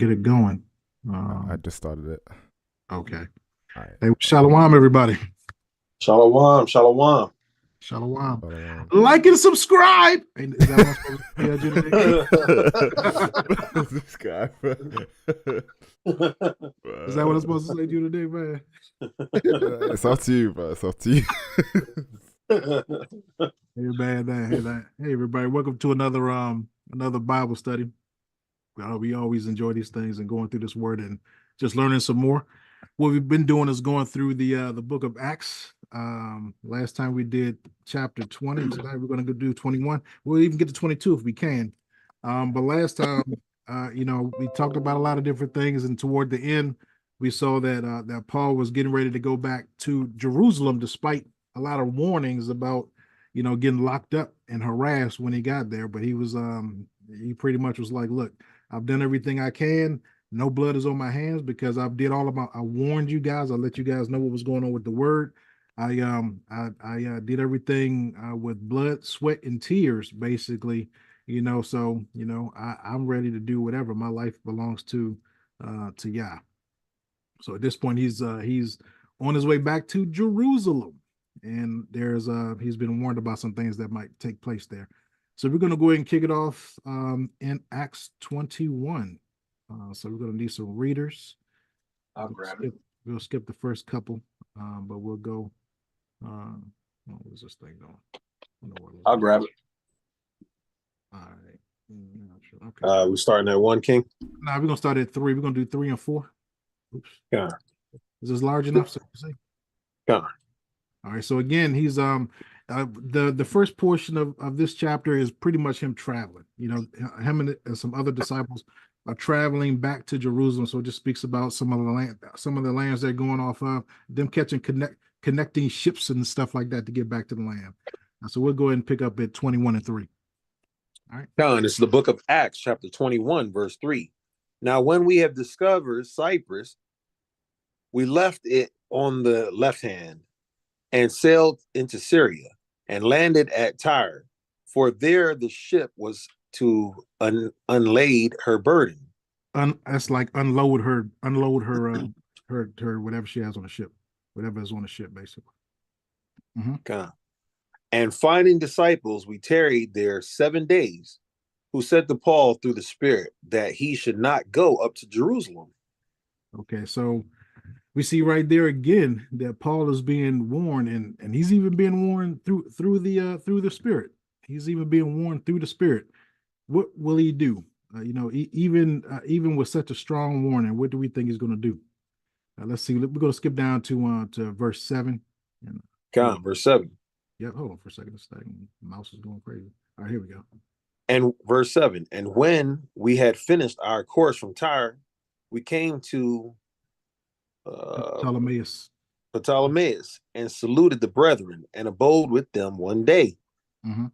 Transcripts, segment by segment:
get it going. I just started it. Okay. All right. Hey, shalom, everybody. Shalom, shalom. Shalom. Shalom. Like and subscribe. Hey, is that what I'm supposed to tell you today? This guy, bro. Is that what I'm supposed to say to you today, man? It's up to you, bro. It's up to you. Hey, man. Hey, everybody. Welcome to another Bible study. We always enjoy these things and going through this word and just learning some more. What we've been doing is going through the book of Acts. Last time we did chapter 20. Tonight we're going to go do 21. We'll even get to 22 if we can. But last time, we talked about a lot of different things, and toward the end, we saw that Paul was getting ready to go back to Jerusalem, despite a lot of warnings about getting locked up and harassed when he got there. But he pretty much was like, "Look, I've done everything I can. No blood is on my hands because I warned you guys. I let you guys know what was going on with the word. I did everything with blood, sweat, and tears, basically. I'm ready to do whatever. My life belongs to Yah. So at this point, he's on his way back to Jerusalem, and he's been warned about some things that might take place there. So we're going to go ahead and kick it off in Acts 21. So we're going to need some readers. We'll skip the first couple, but we'll go. What was this thing going? I'll grab it. All right. Sure. Okay. We're starting at 1, King? No, we're going to start at 3. We're going to do 3 and 4. Oops. Yeah. Is this large enough? So to say? Yeah. All right. So again, he's the first portion of this chapter is pretty much him traveling. Him and some other disciples are traveling back to Jerusalem. So it just speaks about some of the lands they're going off of, them connecting ships and stuff like that to get back to the land. So we'll go ahead and pick up at 21 and 3. All right. John, it's the book of Acts, chapter 21, verse 3. Now, when we have discovered Cyprus, we left it on the left hand and sailed into Syria and landed at Tyre, for there the ship was to unlade her burden. That's like unload her her whatever she has on the ship, whatever is on the ship, basically. Mm-hmm. And finding disciples, we tarried there 7 days, who said to Paul through the Spirit that he should not go up to Jerusalem. Okay, so we see right there again that Paul is being warned, and he's even being warned through the Spirit. He's even being warned through the Spirit. What will he do? Even with such a strong warning, what do we think he's going to do? Let's see. We're going to skip down to verse 7. Verse 7. Yeah, hold on for a second. This thing, mouse is going crazy. All right, here we go. And verse 7. And when we had finished our course from Tyre, we came to Ptolemais and saluted the brethren and abode with them 1 day. Mm-hmm.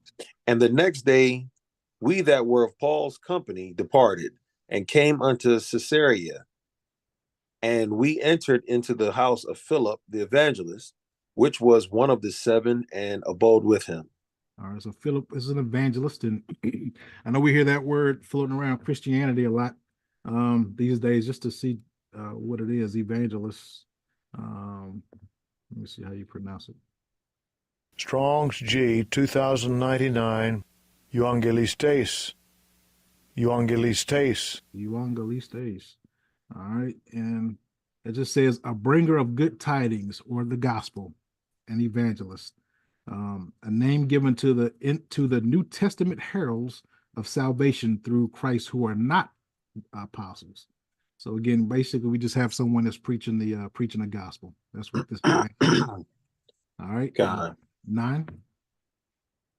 And the next day, we that were of Paul's company departed and came unto Caesarea. And we entered into the house of Philip the evangelist, which was one of the 7, and abode with him. All right, so Philip is an evangelist, and I know we hear that word floating around Christianity a lot these days, just to see what it is, evangelists. Let me see how you pronounce it. Strong's G 2099, Evangelists. All right, and it just says a bringer of good tidings or the gospel, an evangelist. A name given to the New Testament heralds of salvation through Christ who are not apostles. So again, basically, we just have someone that's preaching the gospel. That's what this. All right, 9.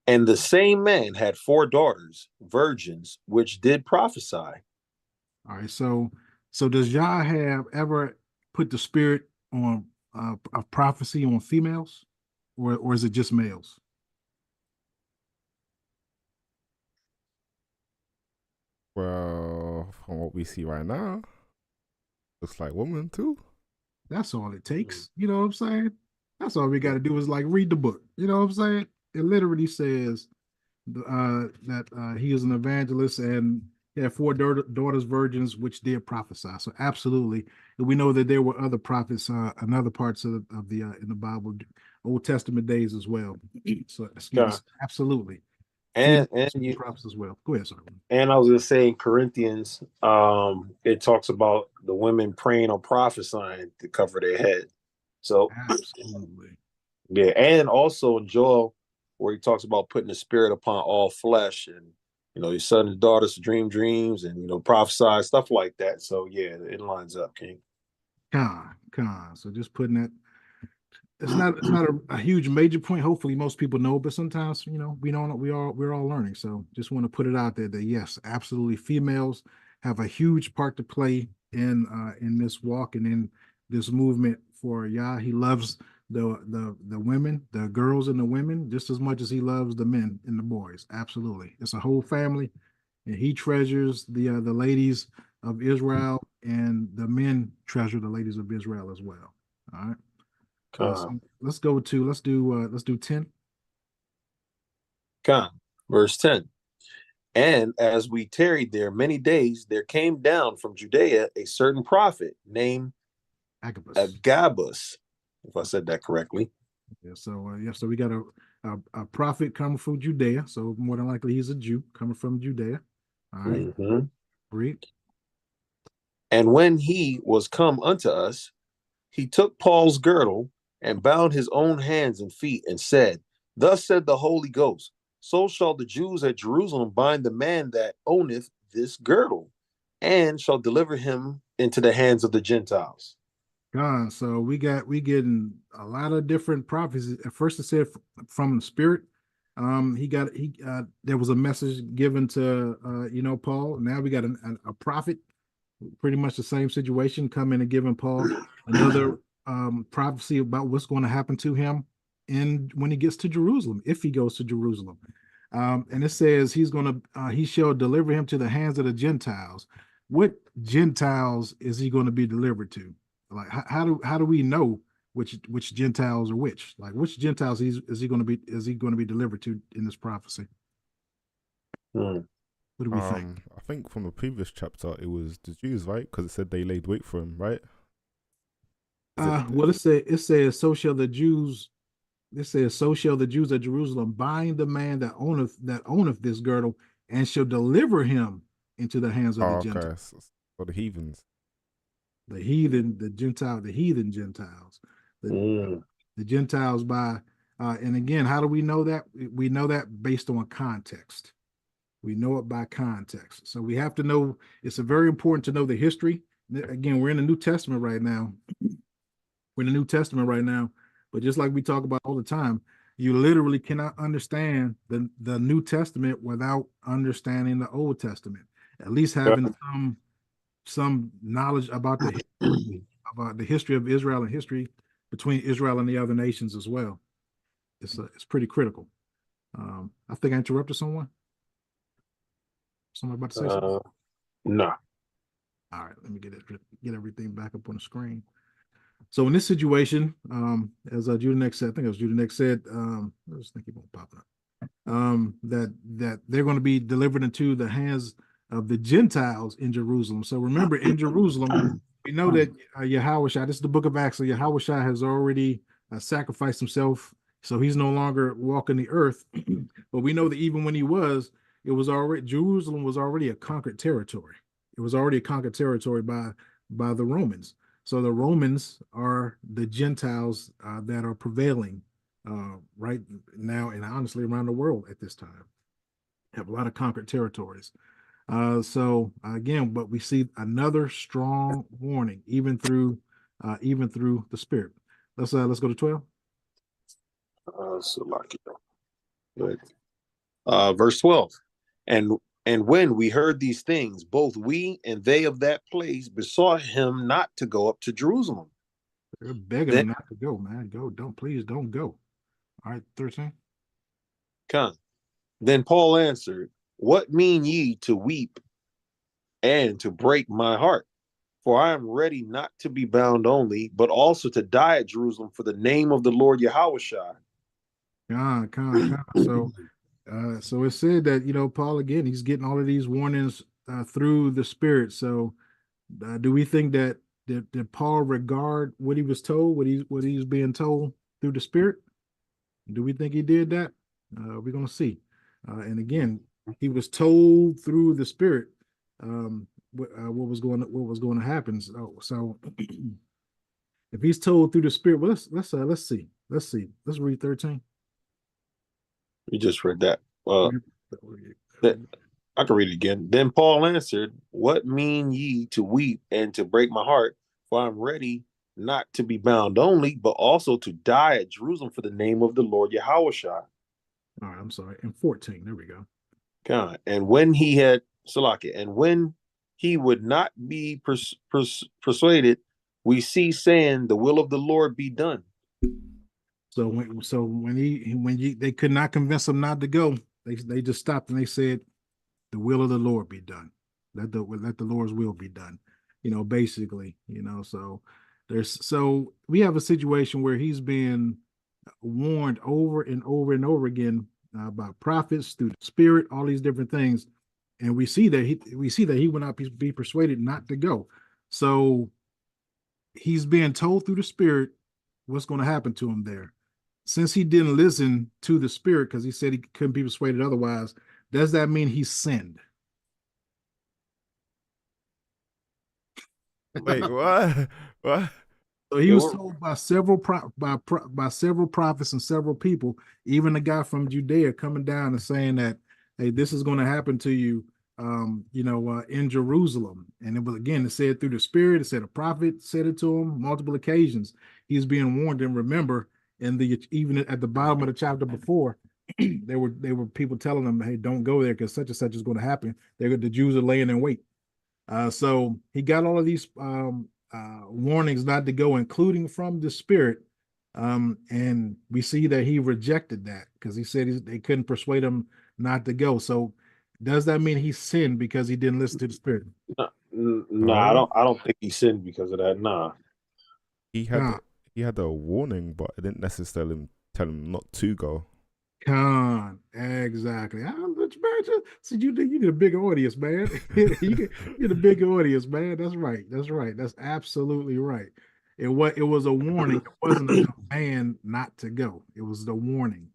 And the same man had 4 daughters, virgins, which did prophesy. All right, so does Yah have ever put the spirit on of prophecy on females, or is it just males? Well, from what we see right now, looks like women too. That's all it takes. You know what I'm saying? That's all we got to do is like read the book. You know what I'm saying? It literally says that he is an evangelist, and He had four daughters virgins which did prophesy. So absolutely, and we know that there were other prophets in other parts of the in the Bible, Old Testament days as well. So excuse me, God. absolutely, And females you prophets as well. Go ahead, sir. and I was gonna say in Corinthians, it talks about the women praying or prophesying to cover their head. So Absolutely. yeah, and also in Joel, where he talks about putting the spirit upon all flesh, and your sons and daughters to dream dreams, and prophesy stuff like that. So yeah, it lines up, King. Con. So just putting that. It's not a huge major point. Hopefully, most people know, but sometimes we don't. We're all learning. So just want to put it out there that yes, absolutely, females have a huge part to play in this walk and in this movement for Yah. He loves the women, the girls and the women just as much as he loves the men and the boys. Absolutely, it's a whole family, and he treasures the ladies of Israel, and the men treasure the ladies of Israel as well. All right. So let's do 10. Con. Verse 10. And as we tarried there many days, there came down from Judea a certain prophet named Agabus. Agabus, if I said that correctly. Yeah, so we got a prophet coming from Judea. So more than likely he's a Jew coming from Judea. All right. Mhm. Read. And when he was come unto us, he took Paul's girdle and bound his own hands and feet and said, Thus said the Holy Ghost, so shall the Jews at Jerusalem bind the man that owneth this girdle, and shall deliver him into the hands of the Gentiles. God, so we getting a lot of different prophecies. At first it said from the Spirit. There was a message given to Paul. Now we got a prophet, pretty much the same situation, coming and giving Paul another prophecy about what's going to happen to him when he gets to Jerusalem, if he goes to Jerusalem. And it says he shall deliver him to the hands of the Gentiles. What Gentiles is he going to be delivered to? Like how do we know which Gentiles are which? Like which Gentiles is he going to be delivered to in this prophecy? Hmm. What do we think? I think from the previous chapter it was the Jews, right? Because it said they laid wait for him, right? Well, it says so shall the Jews. It says so shall the Jews at Jerusalem bind the man that owneth this girdle, and shall deliver him into the hands of the Oh, Gentiles. okay. For the heathens. The heathen, the heathen Gentiles, the Mm. the Gentiles by, and again, how do we know that? We know that based on context. We know it by context. So we have to know. It's very important to know the history. Again, we're in the New Testament right now. We're in the New Testament right now, but just like we talk about all the time, you literally cannot understand the New Testament without understanding the Old Testament. At least having some knowledge about the history of Israel and history between Israel and the other nations as well. It's pretty critical. I think I interrupted someone. Someone about to say something. No. All right, let me get everything back up on the screen. So in this situation, as Judah said, I think it was Judah said, I just think he won't pop up. That they're going to be delivered into the hands of the Gentiles in Jerusalem. So remember, in Jerusalem, we know that Yahushua, this is the book of Acts, so Yahushua has already sacrificed himself, so he's no longer walking the earth. But we know that even when Jerusalem was already a conquered territory. It was already a conquered territory by the Romans. So the Romans are the Gentiles that are prevailing right now and honestly around the world at this time. Have a lot of conquered territories. So again, but we see another strong warning even through the Spirit. Let's go to 12. Verse 12. And when we heard these things, both we and they of that place besought him not to go up to Jerusalem. They're begging Then, him not to go, man. Please don't go. All right, 13. then Paul answered, What mean ye to weep and to break my heart? For I am ready not to be bound only, but also to die at Jerusalem for the name of the Lord Yahushua. So it said that Paul again, he's getting all of these warnings through the Spirit. So, do we think that did Paul regard what he was told, what he was being told through the Spirit? Do we think he did that? We're going to see. And again, he was told through the Spirit what was going to happen. So if he's told through the Spirit, well, let's see. Let's read 13. We just read that. That I can read it again. Then Paul answered, "What mean ye to weep and to break my heart? For I'm ready not to be bound only, but also to die at Jerusalem for the name of the Lord Yahushua." All right, I'm sorry. And 14. There we go. God. And when he had Salaki, and when he would not be persuaded, we see saying, "The will of the Lord be done." So when they could not convince him not to go, they just stopped and they said, "The will of the Lord be done. Let the Lord's will be done." Basically, so we have a situation where he's been warned over and over and over again by prophets through the Spirit, all these different things, and we see that he will not be persuaded not to go. So he's being told through the Spirit what's going to happen to him there. Since he didn't listen to the Spirit because he said he couldn't be persuaded otherwise, does that mean he sinned? Wait, what? What? So he was told by several prophets and several people, even the guy from Judea coming down and saying that, hey, this is going to happen to you, in Jerusalem. And it said through the Spirit. It said a prophet said it to him multiple occasions. He's being warned. And remember, even at the bottom of the chapter before, there were people telling him, hey, don't go there because such and such is going to happen. The Jews are laying in wait. So he got all of these warnings not to go, including from the Spirit. And we see that he rejected that because he said they couldn't persuade him not to go. So does that mean he sinned because he didn't listen to the Spirit? No, I don't think he sinned because of that. Nah. He had a warning, but it didn't necessarily tell him not to go. Exactly. So you need a bigger audience, man. You get a bigger audience, man. That's right. That's absolutely right. It was a warning. It wasn't a command not to go. It was the warning,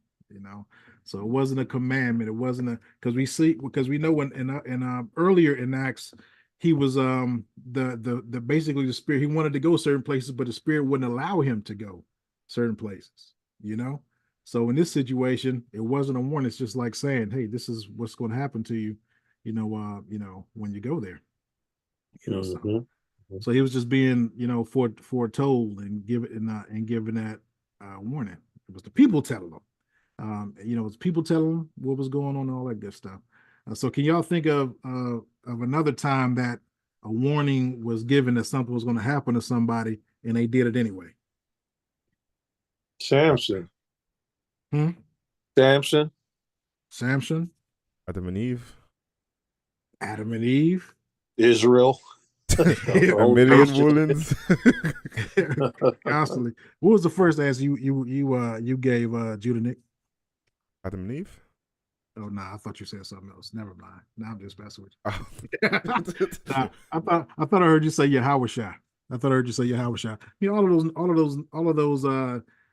So it wasn't a commandment. It wasn't because we know in earlier in Acts, he was the basically the Spirit. He wanted to go certain places, but the Spirit wouldn't allow him to go certain places, So in this situation, it wasn't a warning. It's just like saying, "Hey, this is what's going to happen to you," when you go there. So he was just being, foretold and given that warning. It was the people telling them. It was people telling them what was going on and all that good stuff. So can y'all think of another time that a warning was given that something was going to happen to somebody and they did it anyway? Samson. Samson. Adam and Eve. Israel. A million woolens. Constantly. What was the first answer you gave Judah Nick? Adam and Eve? Oh no, I thought you said something else. Never mind. Now I'm just messing with Oh. you. I thought I heard you say Yahushua. All of those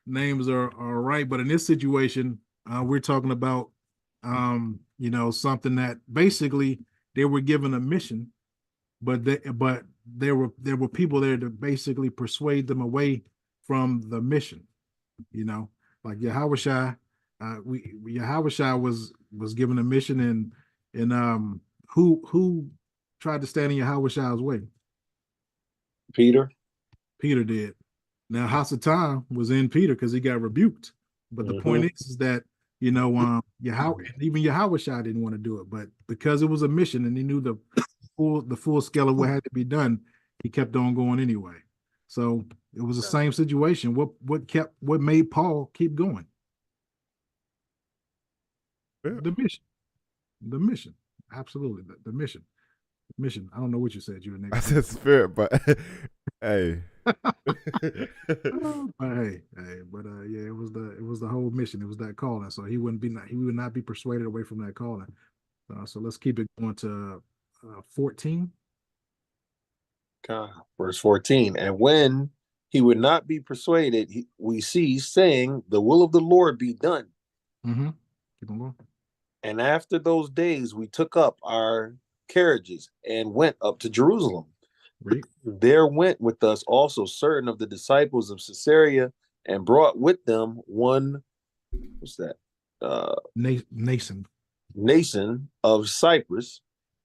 names are right, but in this situation, we're talking about something that basically they were given a mission, but there were people there to basically persuade them away from the mission. Like Yahushua. Yahushua was given a mission, and who tried to stand in Yahushua's way? Peter did. Now Hasatan was in Peter because he got rebuked. But the point is that even Yahushua didn't want to do it, but because it was a mission and he knew the full scale of what had to be done, he kept on going anyway. So it was the same situation. What made Paul keep going? The mission. Absolutely. The mission. I don't know what you said. You were next. I said spirit, but hey. But yeah, it was the whole mission. It was that calling. So he would not be persuaded away from that calling. So let's keep it going to 14. Verse 14. And when he would not be persuaded, we see saying, the will of the Lord be done. Mm-hmm. Keep on going. And after those days, we took up our carriages and went up to Jerusalem. Read. There went with us also certain of the disciples of Caesarea, and brought with them one, what's that? Nason. Nason of Cyprus,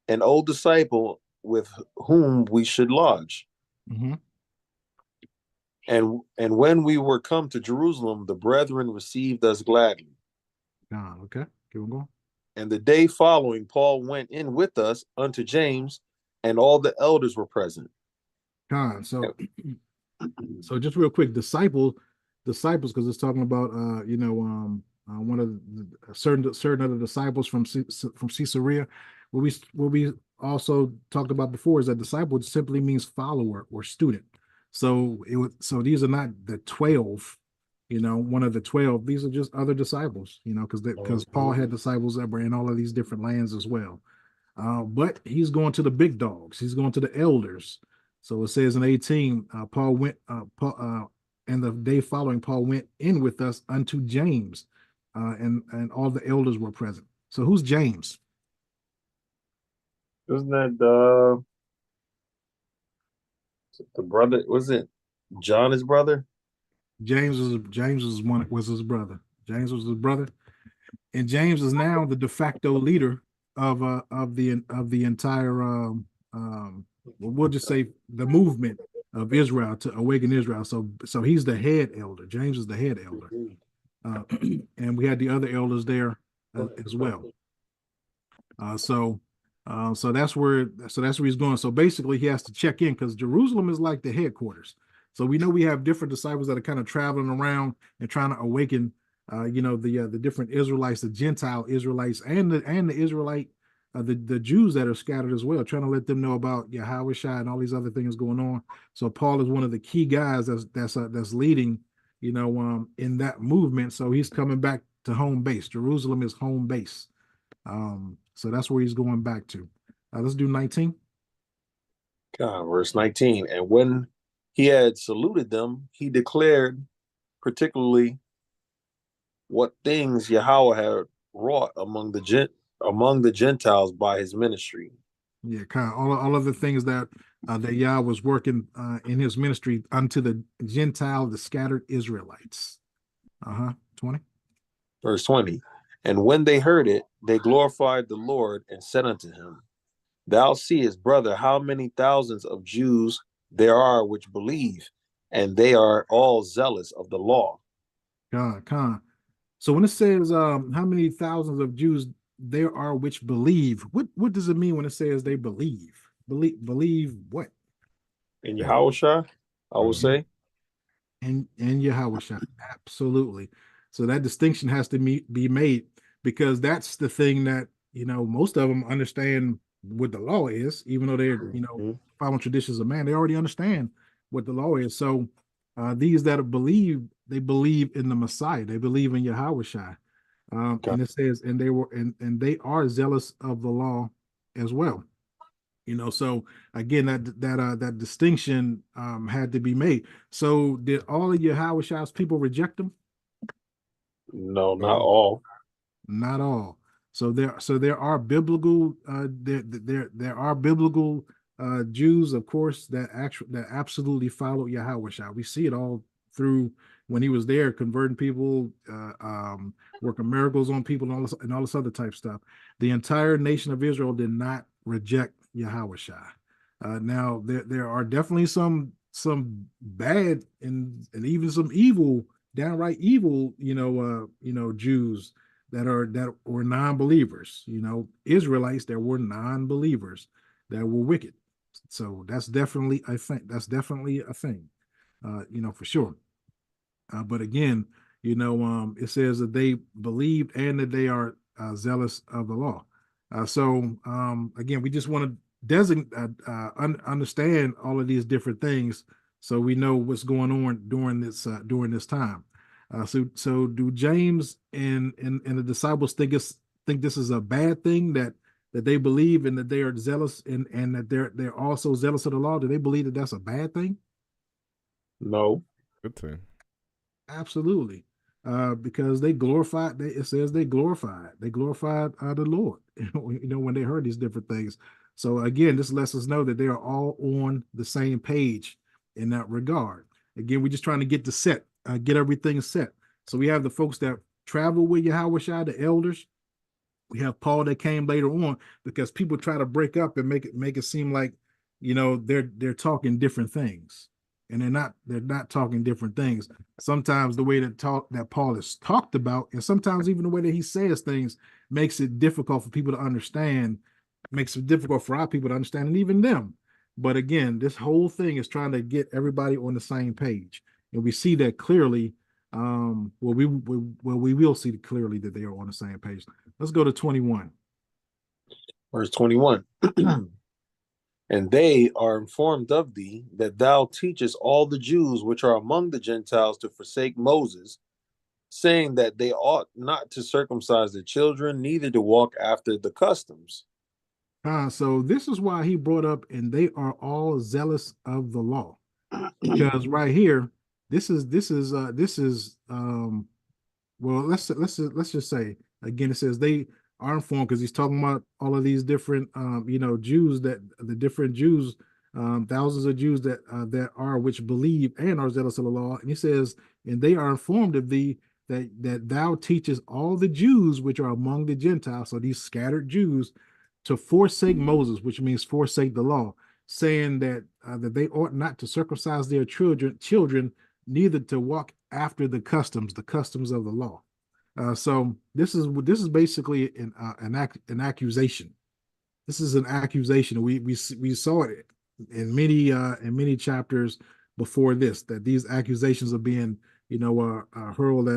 an old disciple with whom we should lodge. Mm-hmm. And when we were come to Jerusalem, the brethren received us gladly. Okay. Keep on going. And the day following, Paul went in with us unto James, and all the elders were present. So just real quick, disciples, because it's talking about one of the certain other disciples from Caesarea. What we also talked about before is that disciple simply means follower or student. So these are not the 12, one of the 12. These are just other disciples, because Paul had disciples that were in all of these different lands as well. But he's going to the big dogs. He's going to the elders. So it says in 18, Paul went, and the day following, Paul went in with us unto James, and all the elders were present. So who's James? Isn't that the brother? Was it John, his brother? James was his brother. James was his brother, and James is now the de facto leader of the entire we'll just say the movement of Israel to awaken Israel. So he's the head elder. James is the head elder, and we had the other elders there as well. So that's where he's going. So basically, he has to check in because Jerusalem is like the headquarters. So we know we have different disciples that are kind of traveling around and trying to awaken, the different Israelites, the Gentile Israelites, and the Israelite, the Jews that are scattered as well, trying to let them know about Yahweh Shai and all these other things going on. So Paul is one of the key guys that's leading, in that movement. So he's coming back to home base. Jerusalem is home base. So that's where he's going back to. Let's do 19. Verse 19. And when he had saluted them, he declared particularly what things Yahweh had wrought among the Gentiles by his ministry. Yeah, kind of all of the things that Yah was working in his ministry unto the Gentile, the scattered Israelites. 20. Verse 20. And when they heard it, they glorified the Lord and said unto him, Thou seest, brother, how many thousands of Jews there are which believe, and they are all zealous of the law. So when it says how many thousands of Jews there are which believe, what does it mean when it says they believe? Believe what? In Yahushua, I will say. And Yahweh Shai, absolutely. So that distinction has to be made, because that's the thing that most of them understand what the law is, even though they're following traditions of man. They already understand what the law is. So these that believe, they believe in the Messiah. They believe in Yahweh Shai. And it says, and they are zealous of the law as well. So again, that distinction had to be made. So did all of Yahweh Shai's people reject him? No, not all. Not all. So there are biblical there are biblical Jews, of course, that absolutely followed Yahweh Shai. We see it all through when he was there, converting people, working miracles on people, and all this other type stuff. The entire nation of Israel did not reject Yahweh Shai. Now there are definitely some bad and even some evil, downright evil, Jews that were non-believers, Israelites that were non-believers that were wicked. So that's definitely a thing. For sure. But again, it says that they believed and that they are zealous of the law. So again, we just want to understand all of these different things so we know what's going on during this time. So do James and the disciples think this is a bad thing that that they believe and that they are zealous and that they're also zealous of the law? Do they believe that that's a bad thing? No. Good thing. Absolutely. Because they glorified, it says they glorified the Lord, when they heard these different things. So again, this lets us know that they are all on the same page in that regard. Again, we're just trying to get everything set. So we have the folks that travel with Yahushua, the elders. We have Paul that came later on, because people try to break up and make it seem like, they're talking different things, and they're not talking different things. Sometimes the way that Paul is talked about, and sometimes even the way that he says things, makes it difficult for people to understand, makes it difficult for our people to understand, and even them. But again, this whole thing is trying to get everybody on the same page, and we see that clearly. We will see clearly that they are on the same page. Let's go to 21. Verse 21. And they are informed of thee, that thou teachest all the Jews which are among the Gentiles to forsake Moses, saying that they ought not to circumcise the children, neither to walk after the customs. So this is why he brought up, and they are all zealous of the law. Because right here, this is well, let's just say again, it says they are informed, because he's talking about all of these different Jews, that the different Jews, thousands of Jews that are, which believe and are zealous of the law. And he says, and they are informed of thee, that thou teachest all the Jews which are among the Gentiles, so these scattered Jews, to forsake Moses, which means forsake the law, saying that they ought not to circumcise their children, neither to walk after the customs of the law. So this is basically an accusation. This is an accusation. We saw it in many chapters before this, that these accusations are being hurled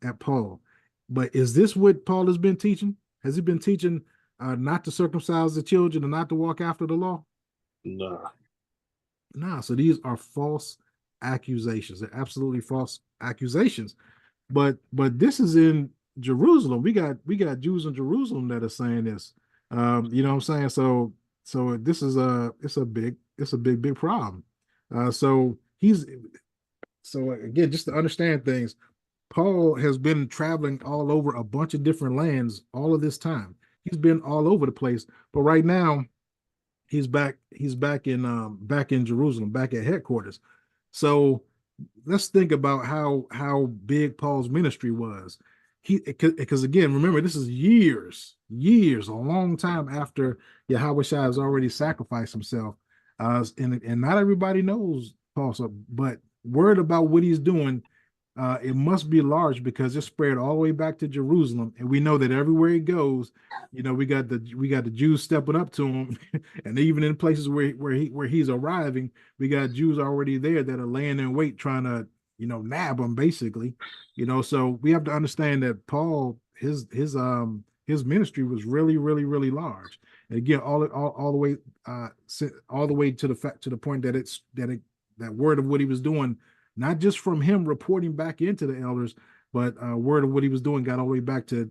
at Paul. But is this what Paul has been teaching? Has he been teaching not to circumcise the children and not to walk after the law? Nah. Nah. So these are false accusations. They're absolutely false accusations. But this is in Jerusalem. We got Jews in Jerusalem that are saying this. You know what I'm saying? So this is it's a big problem. So again, just to understand things, Paul has been traveling all over a bunch of different lands all of this time. He's been all over the place, but right now he's back in Jerusalem, back at headquarters. So let's think about how big Paul's ministry was. Because again, remember, this is years, a long time after Yahushua has already sacrificed himself. And not everybody knows Paul, but word about what he's doing, it must be large, because it's spread all the way back to Jerusalem, and we know that everywhere he goes, we got the Jews stepping up to him, and even in places where he's arriving, we got Jews already there that are laying in wait, trying to nab him, basically. So we have to understand that Paul, his ministry was really, really, really large, and again, all the way all the way to the point that word of what he was doing, not just from him reporting back into the elders, but word of what he was doing got all the way back to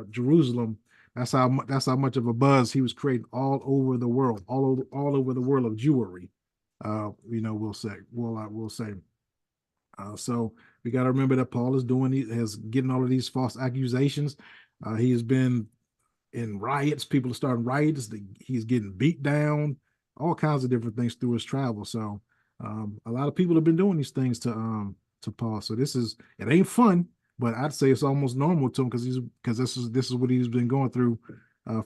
Jerusalem. That's how much of a buzz he was creating all over the world, all over the world of Jewry. We'll say. So we got to remember that Paul is getting all of these false accusations. He has been in riots. People are starting riots. He's getting beat down, all kinds of different things through his travel. So a lot of people have been doing these things to Paul. So it ain't fun, but I'd say it's almost normal to him, because this is what he's been going through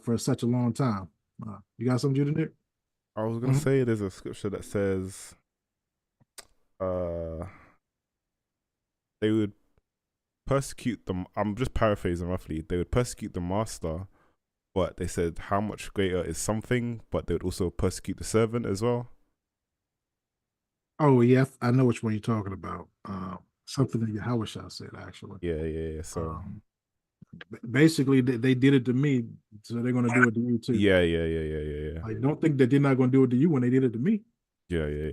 for such a long time. You got something, Judah, Nick? I was gonna say there's a scripture that says, they would persecute them. I'm just paraphrasing roughly. They would persecute the master, but they said how much greater is something, but they would also persecute the servant as well. Oh yeah, I know which one you're talking about. Something that Yahushua said, actually. Yeah. So basically, they did it to me, so they're going to do it to you too. Yeah. I don't think that they're not going to do it to you when they did it to me. Yeah.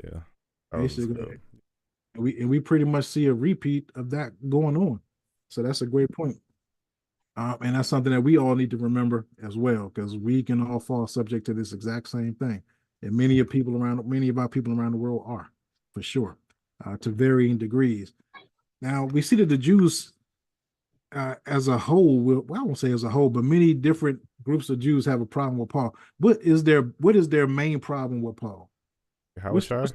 Basically, and we pretty much see a repeat of that going on. So that's a great point. And that's something that we all need to remember as well, because we can all fall subject to this exact same thing. And many of our people around the world are, for sure, to varying degrees. Now we see that the Jews, as a whole, well, I won't say as a whole, but many different groups of Jews have a problem with Paul. What is their main problem with Paul? How shy?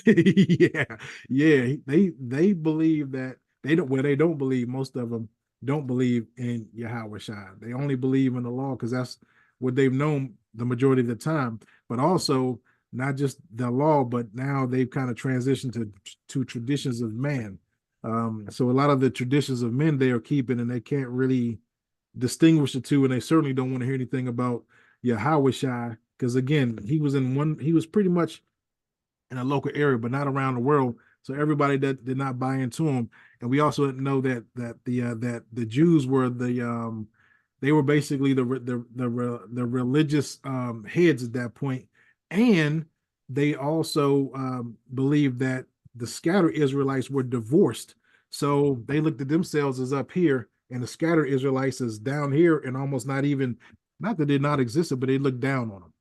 Yeah, yeah. They believe that they don't believe, most of them don't believe in Yahweh Shai. They only believe in the law because that's what they've known the majority of the time. But also not just the law, but now they've kind of transitioned to traditions of man. So a lot of the traditions of men they are keeping, and they can't really distinguish the two, and they certainly don't want to hear anything about Yahweh Shai, because again, he was pretty much in a local area, but not around the world. So everybody that did not buy into him, and we also know that the Jews were they were basically the religious heads at that point, and they also believed that the scattered Israelites were divorced. So they looked at themselves as up here, and the scattered Israelites is down here, and almost not even, not that they not existed, but they looked down on them.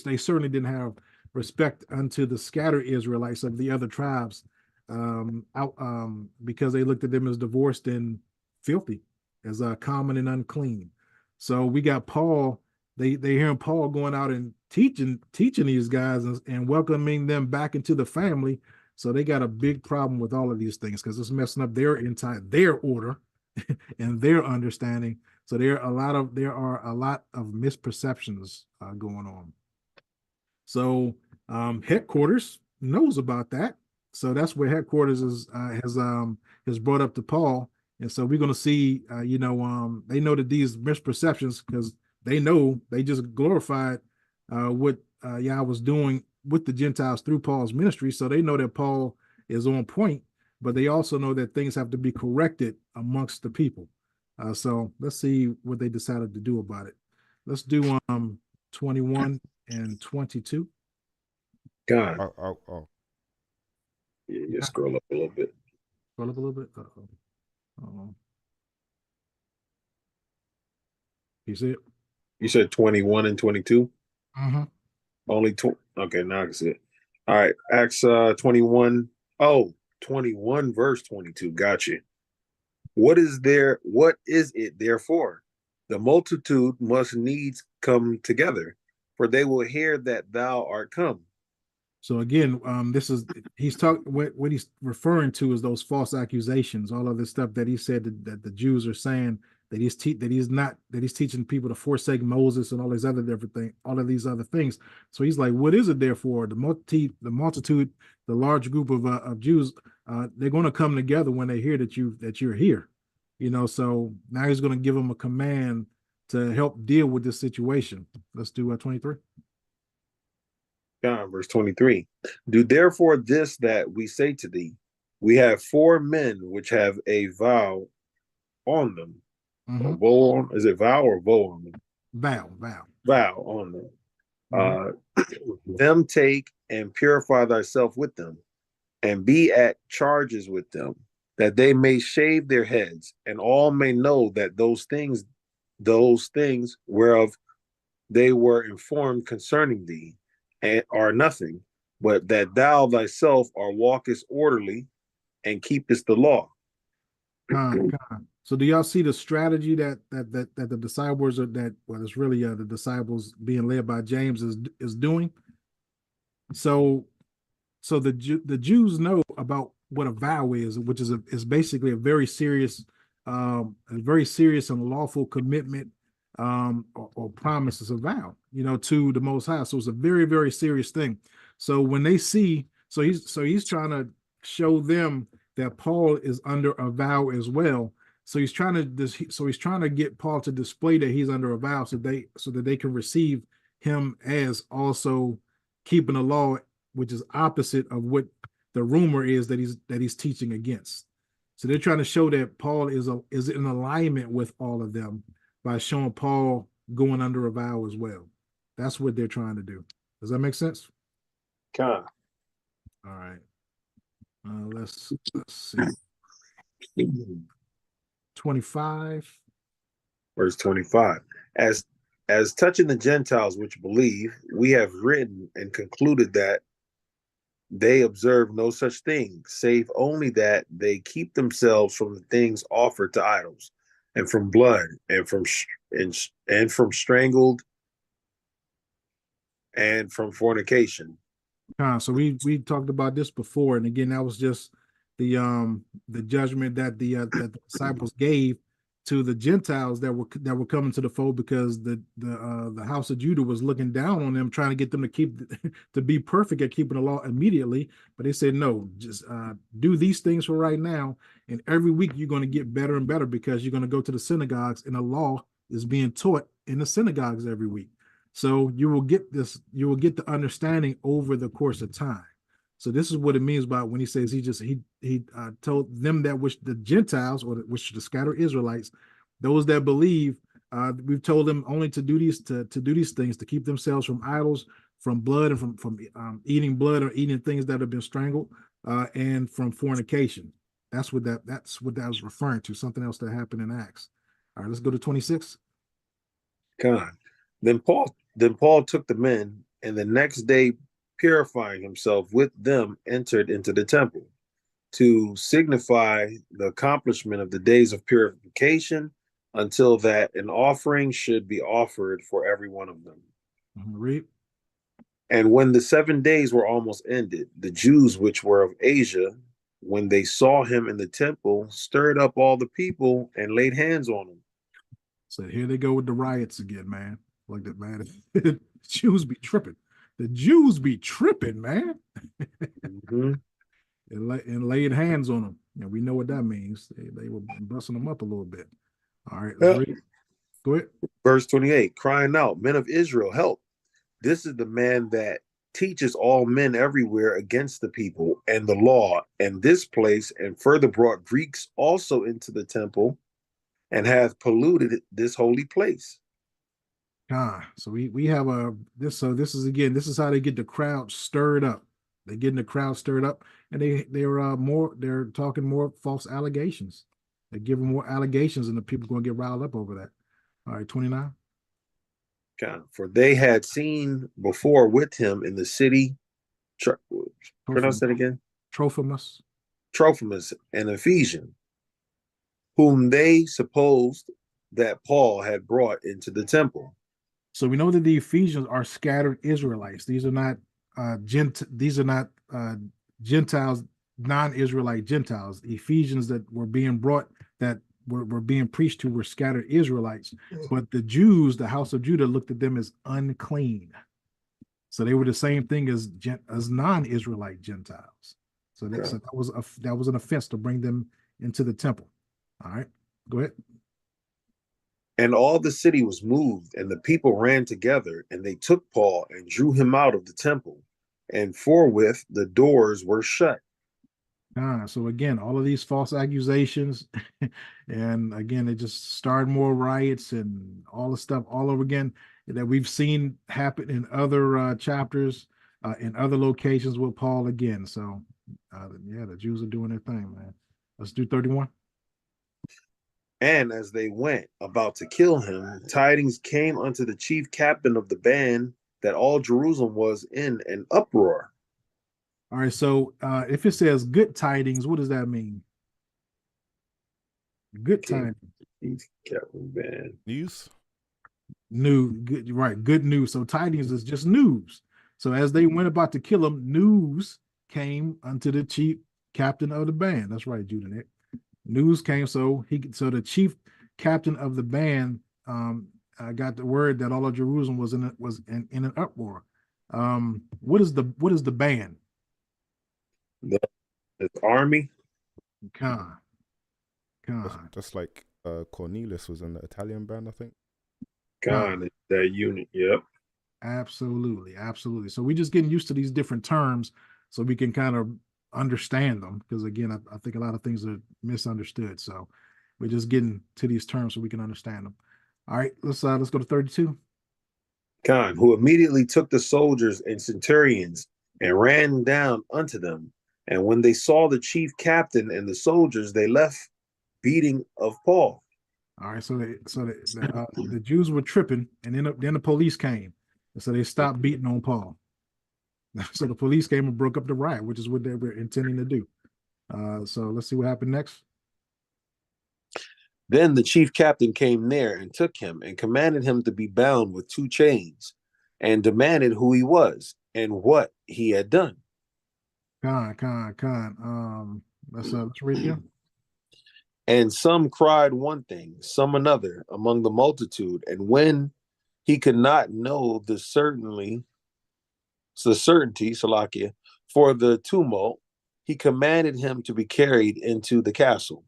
They certainly didn't have respect unto the scattered Israelites of the other tribes, because they looked at them as divorced and filthy, as common and unclean. So we got Paul. They hearing Paul going out and teaching these guys, and welcoming them back into the family. So they got a big problem with all of these things, because it's messing up their order and their understanding. So there are a lot of misperceptions going on. So headquarters knows about that. So that's where headquarters has brought up to Paul. And so we're going to see, they know that these misperceptions, because they just glorified what Yah was doing with the Gentiles through Paul's ministry. So they know that Paul is on point, but they also know that things have to be corrected amongst the people. So let's see what they decided to do about it. Let's do 21 and 22. God. Oh. Yeah, scroll up a little bit. Scroll up a little bit. Uh-oh. You see it? You said 21 and 22? Mm-hmm. Only 20. Okay, now I can see it. All right, Acts 21. Oh, 21 verse 22. Gotcha. What is it therefore? The multitude must needs come together, for they will hear that thou art come. So again, he's talking, what he's referring to is those false accusations, all of this stuff that he said that the Jews are saying, that he's teaching people to forsake Moses and all these other different things, all of these other things. So he's like, what is it therefore? The multitude, the large group of Jews, they're going to come together when they hear that you're here, So now he's going to give them a command to help deal with this situation. Let's do 23. God, verse 23. Do therefore this that we say to thee. We have 4 men which have a vow on them. Mm-hmm. Vow on, is it vow or vow on them? Vow. Vow on them. Mm-hmm. Them take and purify thyself with them, and be at charges with them, that they may shave their heads, and all may know that those things whereof they were informed concerning thee, and are nothing, but that thou thyself walkest orderly and keepest the law. So do y'all see the strategy that the disciples it's really the disciples being led by James is doing? So the Jews know about what a vow is, which is basically a very serious and lawful commitment, or promise. Is a vow, to the Most High. So it's a very, very serious thing. So when they see, he's trying to show them that Paul is under a vow as well. So he's trying to get Paul to display that he's under a vow, so that they can receive him as also keeping the law, which is opposite of what the rumor is that he's teaching against. So they're trying to show that Paul is in alignment with all of them by showing Paul going under a vow as well. That's what they're trying to do. Does that make sense? All right. Let's see. 25. Verse 25. As touching the Gentiles which believe, we have written and concluded that they observe no such thing, save only that they keep themselves from the things offered to idols, and from blood, and from strangled, and from fornication. So we talked about this before, and again, that was just the judgment that the disciples gave to the Gentiles that were coming to the fold, because the house of Judah was looking down on them, trying to get them to keep to be perfect at keeping the law immediately. But they said, no, just do these things for right now, and every week you're going to get better and better, because you're going to go to the synagogues, and the law is being taught in the synagogues every week. So you will get the understanding over the course of time. So this is what it means by when he says he told them that which the Gentiles, or which the scattered Israelites, those that believe, we've told them only to do these things, to keep themselves from idols, from blood, and from eating blood or eating things that have been strangled, and from fornication. That's what that was referring to. Something else that happened in Acts. All right, let's go to 26. God. Then Paul took the men, and the next day, purifying himself with them, entered into the temple to signify the accomplishment of the days of purification, until that an offering should be offered for every one of them. Read. And when the 7 days were almost ended, the Jews which were of Asia, when they saw him in the temple, stirred up all the people and laid hands on him. So here they go with the riots again, man. Like that, man. The Jews be tripping. The Jews be tripping, man. Mm-hmm. And laid hands on them. And we know what that means. They were busting them up a little bit. All right, let's read. Go ahead. Verse 28, crying out, men of Israel, help. This is the man that teaches all men everywhere against the people and the law and this place, and further brought Greeks also into the temple, and hath polluted this holy place. So we have this. So this is how they get the crowd stirred up. They're getting the crowd stirred up, and they're talking more false allegations. They're giving more allegations, and the people going to get riled up over that. All right, 29. For they had seen before with him in the city, pronounce that again? Trophimus, an Ephesian, whom they supposed that Paul had brought into the temple. So we know that the Ephesians are scattered Israelites. These are not Gentiles, non-Israelite Gentiles. The Ephesians that were being brought, that were being preached to, were scattered Israelites. But the Jews, the house of Judah, looked at them as unclean. So they were the same thing as non-Israelite Gentiles. So that was an offense to bring them into the temple. All right, go ahead. And all the city was moved, and the people ran together, and they took Paul and drew him out of the temple, and forthwith the doors were shut. So again, all of these false accusations, and again, it just started more riots and all the stuff all over again that we've seen happen in other chapters, in other locations with Paul again. So, the Jews are doing their thing, man. Let's do 31. And as they went about to kill him, tidings came unto the chief captain of the band that all Jerusalem was in an uproar. All right, so if it says good tidings, what does that mean? Good tidings. Chief captain band. News. Good news. So tidings is just news. So as they went about to kill him, news came unto the chief captain of the band. That's right, Judah Nick. News came, so the chief captain of the band got the word that all of Jerusalem was in an uproar. What is the band? The army. Just like Cornelius was in the Italian band, I think. That unit. Yep. Absolutely. So we're just getting used to these different terms so we can kind of understand them, because again, I think a lot of things are misunderstood. So we're just getting to these terms so we can understand them. All right, let's go to 32. Who immediately took the soldiers and centurions and ran down unto them. And when they saw the chief captain and the soldiers, they left beating of Paul. All right, the Jews were tripping, and then the police came, and so they stopped beating on Paul. So the police came and broke up the riot, which is what they were intending to do. So let's see what happened next. Then the chief captain came near and took him and commanded him to be bound with 2 chains, and demanded who he was and what he had done. Let's read again. And some cried one thing, some another among the multitude. And when he could not know the certainty, Salakia, for the tumult, he commanded him to be carried into the castle.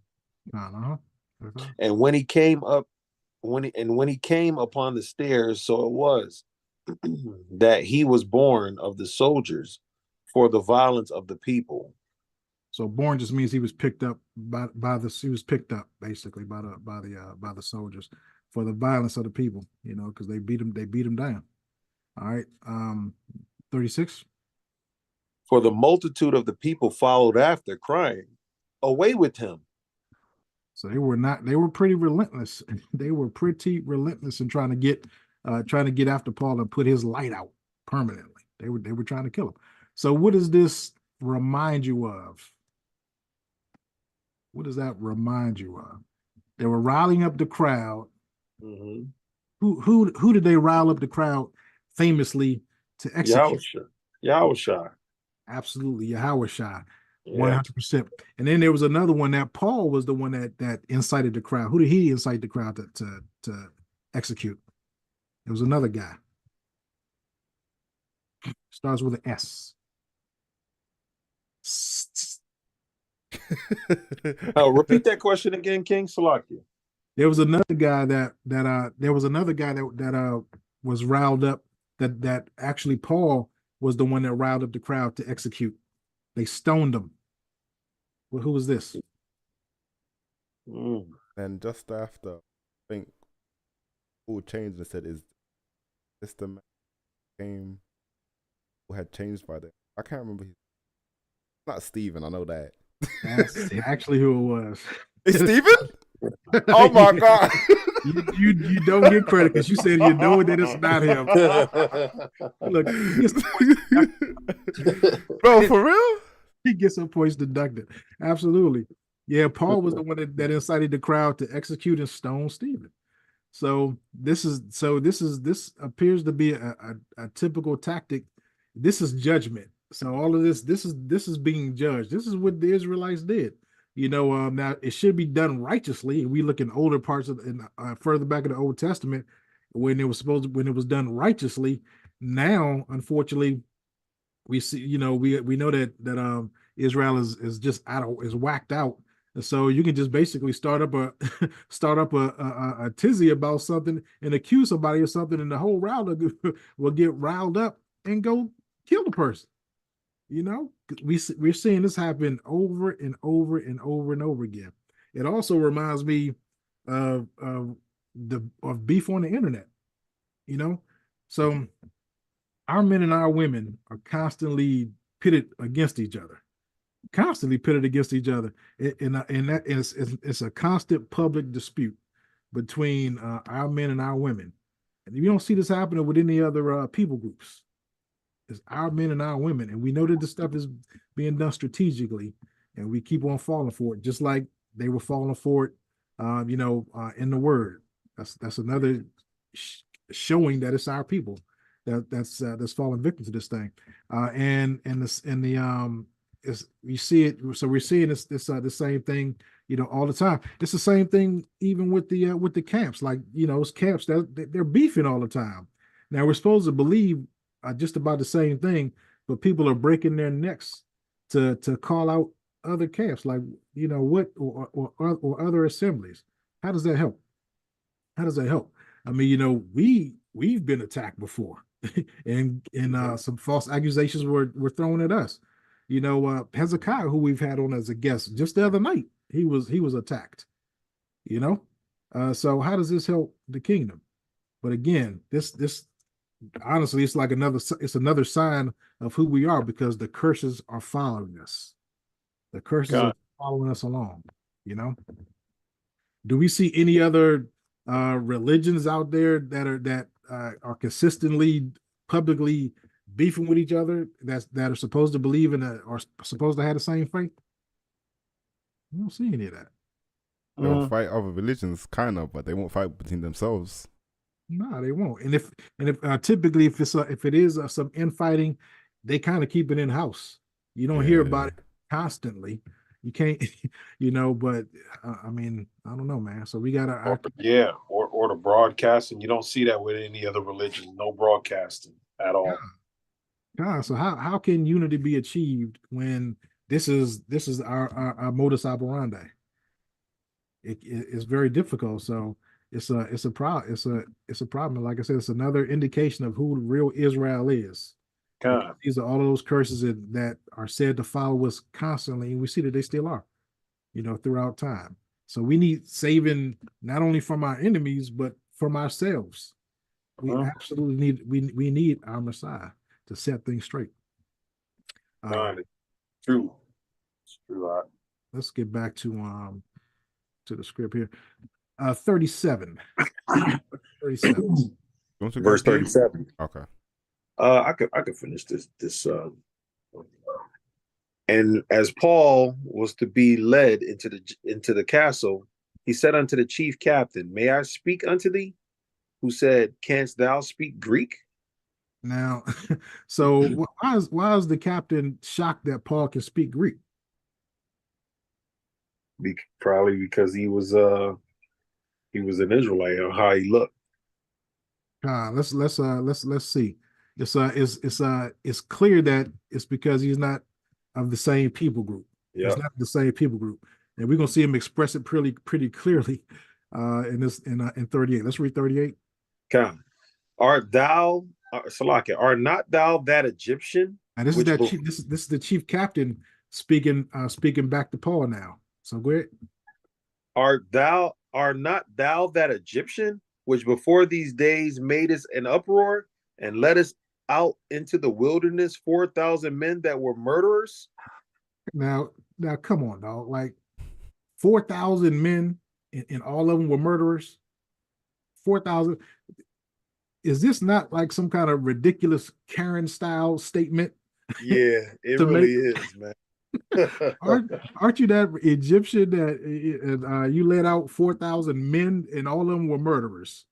And when he came up, when he came upon the stairs, so it was that he was born of the soldiers for the violence of the people. So born just means he was picked up he was picked up basically by the soldiers for the violence of the people, because they beat him down. All right. 36. For the multitude of the people followed after, crying, "Away with him." So they were pretty relentless. They were pretty relentless in trying to get after Paul and put his light out permanently. They were trying to kill him. So what does this remind you of? What does that remind you of? They were riling up the crowd. Mm-hmm. Who did they rile up the crowd famously to execute? Yahushua. Absolutely, Yahushua. 100%. And then there was another one that Paul was the one that incited the crowd. Who did he incite the crowd to execute? It was another guy. Starts with an S. Repeat that question again, King Salakia. There was another guy that was riled up, that actually Paul was the one that riled up the crowd to execute. They stoned him. Well, who was this? And just after, I think all changed and said, "Is this the man who came who had changed by then?" I can't remember. Not Stephen, I know that. That's actually who it was. It's Stephen? Oh my God. You don't get credit because you said you know that it's not him. Look, bro, for real? He gets some points deducted. Absolutely. Yeah, Paul was the one that incited the crowd to execute and stone Stephen. So this appears to be a typical tactic. This is judgment. So all of this is being judged. This is what the Israelites did. Now it should be done righteously. We look in older parts further back in the Old Testament when it was done righteously. Now, unfortunately, we see, we know that Israel is just is whacked out. And so you can just basically start up a tizzy about something and accuse somebody of something, and the whole round will get riled up and go kill the person. We're seeing this happen over and over and over and over again. It also reminds me of beef on the internet. So our men and our women are constantly pitted against each other. It's a constant public dispute between our men and our women. And you don't see this happening with any other people groups. It's our men and our women, and we know that this stuff is being done strategically, and we keep on falling for it, just like they were falling for it, in the Word. That's another showing that it's our people that's falling victim to this thing, we see it. So we're seeing this the same thing, all the time. It's the same thing even with the camps, like it's camps that they're beefing all the time. Now we're supposed to believe just about the same thing, but people are breaking their necks to call out other camps, like or other assemblies. How does that help? I mean, we've been attacked before, and some false accusations were thrown at us. Hezekiah, who we've had on as a guest just the other night, he was attacked. So how does this help the kingdom? But again, this honestly, it's another sign of who we are, because the curses are following us. The curses are following us along. Do we see any other religions out there that are consistently publicly beefing with each other that are supposed to believe in or supposed to have the same faith? I don't see any of that. They'll fight other religions, kind of, but they won't fight between themselves. No, they won't. And if typically if it is some infighting, they kind of keep it in house. You don't hear about it constantly. You can't, But I mean, I don't know, man. So we gotta, or the broadcasting. You don't see that with any other religion. No broadcasting at all. God. So how can unity be achieved when this is our modus operandi? It's very difficult. So it's a problem. It's a problem. Like I said, it's another indication of who the real Israel is. These are all of those curses that are said to follow us constantly, and we see that they still are, throughout time. So we need saving not only from our enemies but from ourselves. We absolutely need we need our Messiah to set things straight. True. It's true. Let's get back to the script here. 37. 37. Verse 37. Okay. I could finish this. And as Paul was to be led into the castle, he said unto the chief captain, "May I speak unto thee?" Who said, "Canst thou speak Greek?" Now, so why is the captain shocked that Paul can speak Greek? Probably because he was an Israelite, or how he looked. Let's see. It's clear that it's because he's not of the same people group. Yeah. It's not the same people group, and we're gonna see him express it pretty clearly in 38. Let's read 38. Art thou, Salaki, art not thou that Egyptian? And this is the chief captain speaking back to Paul now. So go ahead. Art not thou that Egyptian, which before these days made us an uproar and led us out into the wilderness 4,000 men that were murderers? Now come on, dog. Like 4,000 men and all of them were murderers. 4,000. Is this not like some kind of ridiculous Karen style statement? Yeah, it really is, man. aren't you that Egyptian that you let out 4,000 men and all of them were murderers?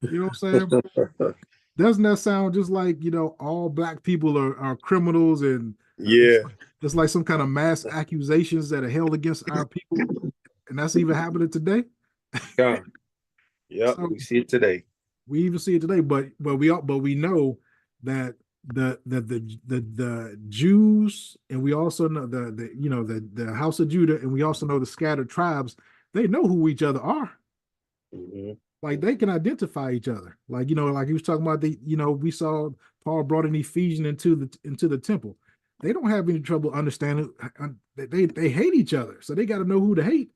You know what I'm saying? Doesn't that sound just like, all black people are criminals, and it's like some kind of mass accusations that are held against our people, and that's even happening today. Yeah, so we see it today. We even see it today, but we know that the Jews, and we also know the house of Judah, and we also know the scattered tribes. They know who each other are. Mm-hmm. Like they can identify each other. Like like he was talking about we saw Paul brought an Ephesian into the temple. They don't have any trouble understanding. They hate each other, so they got to know who to hate,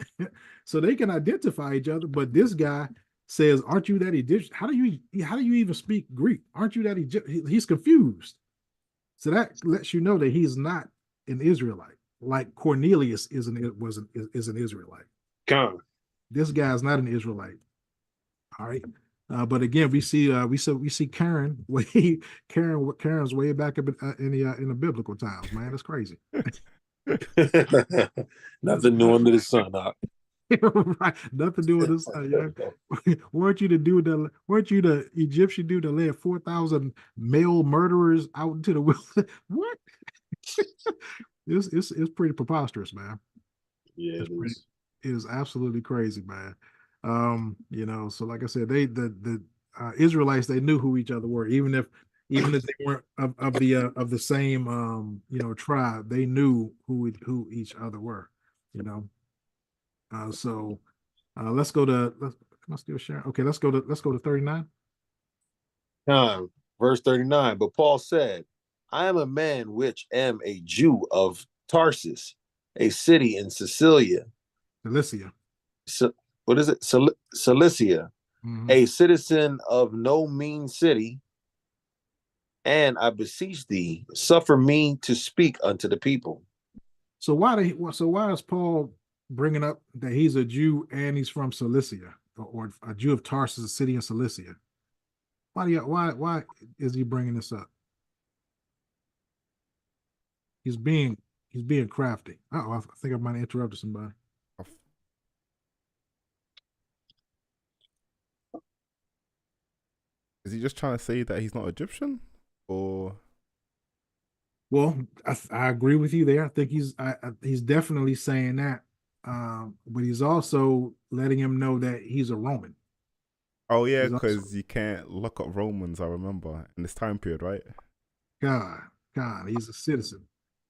so they can identify each other. But this guy says, "Aren't you that Egyptian? How do you even speak Greek? Aren't you that Egyptian?" He's confused. So that lets you know that he's not an Israelite, like Cornelius is an Israelite. This guy's not an Israelite. All right. But again, we see Karen Karen's way back up in the biblical times, man. That's crazy. Nothing new under the sun, huh? Right. Nothing new under the sun. Yeah. Weren't you the Egyptian dude that led 4,000 male murderers out into the wilderness? What? It's pretty preposterous, man. Yeah, it is absolutely crazy, man. So like I said, the Israelites, they knew who each other were, even if they weren't of the same tribe. They knew who each other were. So let's go to am I still sharing? Okay, let's go to 39. Verse 39. But Paul said, "I am a man which am a Jew of Tarsus, a city in Cilicia." So, what is it? Cilicia, a citizen of no mean city, and I beseech thee, suffer me to speak unto the people. So why is Paul bringing up that he's a Jew and he's from Cilicia, or a Jew of Tarsus, a city in Cilicia? Why is he bringing this up? He's being crafty. Oh, I think I might have interrupted somebody. Is he just trying to say that he's not Egyptian, or? Well, I agree with you there. I think he's definitely saying that, but he's also letting him know that he's a Roman. Oh yeah, He's also because you can't lock up Romans. I remember in this time period, right? God, he's a citizen.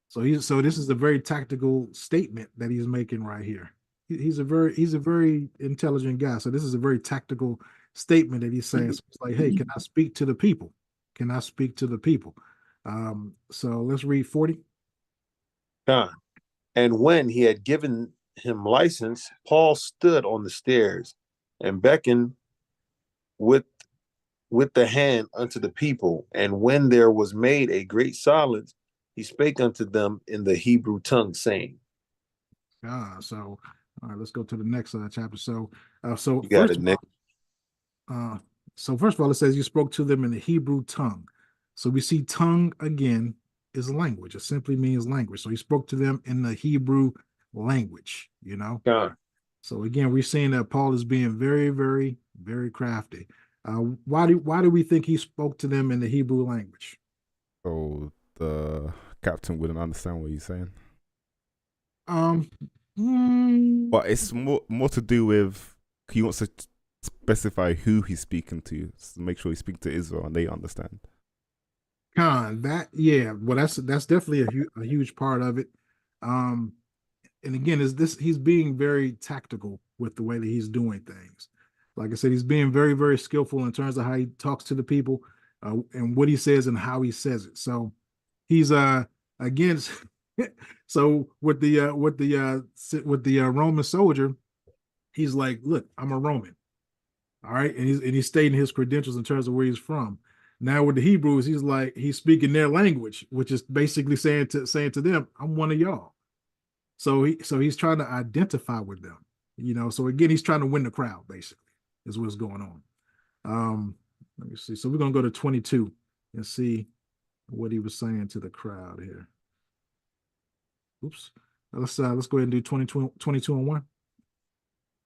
So this is a very tactical statement that he's making right here. He's a very intelligent guy. So this is a very tactical statement that he's saying. So it's like, hey, can I speak to the people? Can I speak to the people? So let's read 40. God. And when he had given him license, Paul stood on the stairs and beckoned with the hand unto the people. And when there was made a great silence, he spake unto them in the Hebrew tongue, saying, So all right, let's go to the next chapter. So You got it, Nick. First of all, it says you spoke to them in the Hebrew tongue. So we see tongue again is language. It simply means language. So he spoke to them in the Hebrew language, God. So again, we're seeing that Paul is being very, very, very crafty. Why do we think he spoke to them in the Hebrew language? So the captain wouldn't understand what he's saying. Um, But it's more to do with he wants to specify who he's speaking to make sure he's speaking to Israel and they understand. Well, that's definitely a huge part of it. And again, he's being very tactical with the way that he's doing things. Like I said, he's being very, very skillful in terms of how he talks to the people, and what he says and how he says it. So he's against. So with the Roman soldier, he's like, look, I'm a Roman. All right. And he's stating his credentials in terms of where he's from. Now with the Hebrews, he's speaking their language, which is basically saying to them, I'm one of y'all. So he's trying to identify with them, So again, he's trying to win the crowd, basically, is what's going on. Let me see. So we're gonna go to 22 and see what he was saying to the crowd here. Oops. Let's go ahead and do 22 and 1.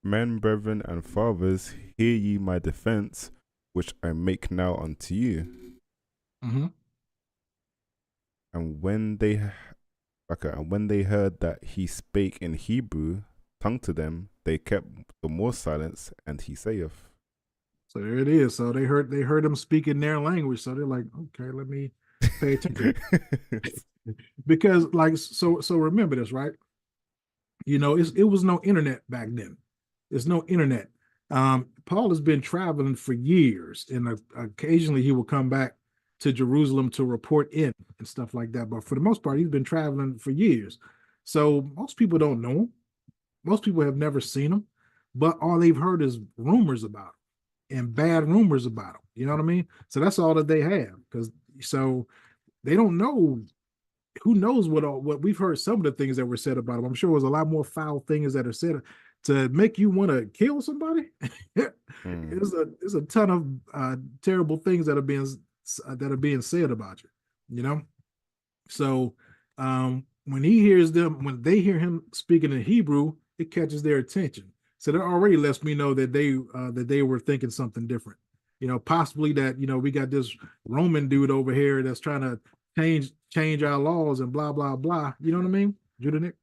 Men, brethren, and fathers, hear ye my defense, which I make now unto you. Mm-hmm. And when they heard that he spake in Hebrew tongue to them, they kept the more silence, and he saith. So there it is. So they heard him speak in their language. So they're like, okay, let me pay attention. Because so remember this, right? It was no internet back then. There's no internet. Paul has been traveling for years, and occasionally he will come back to Jerusalem to report in and stuff like that. But for the most part, he's been traveling for years. So most people don't know him. Most people have never seen him, but all they've heard is rumors about him and bad rumors about him. You know what I mean? So that's all that they have. So they don't know. Who knows what we've heard? Some of the things that were said about him. I'm sure it was a lot more foul things that are said to make you want to kill somebody. There's a ton of terrible things that are being said about you. So when they hear him speaking in Hebrew, it catches their attention. So that already lets me know that they were thinking something different. Possibly that we got this Roman dude over here that's trying to change our laws and blah blah blah. You know what I mean, Judah Nick?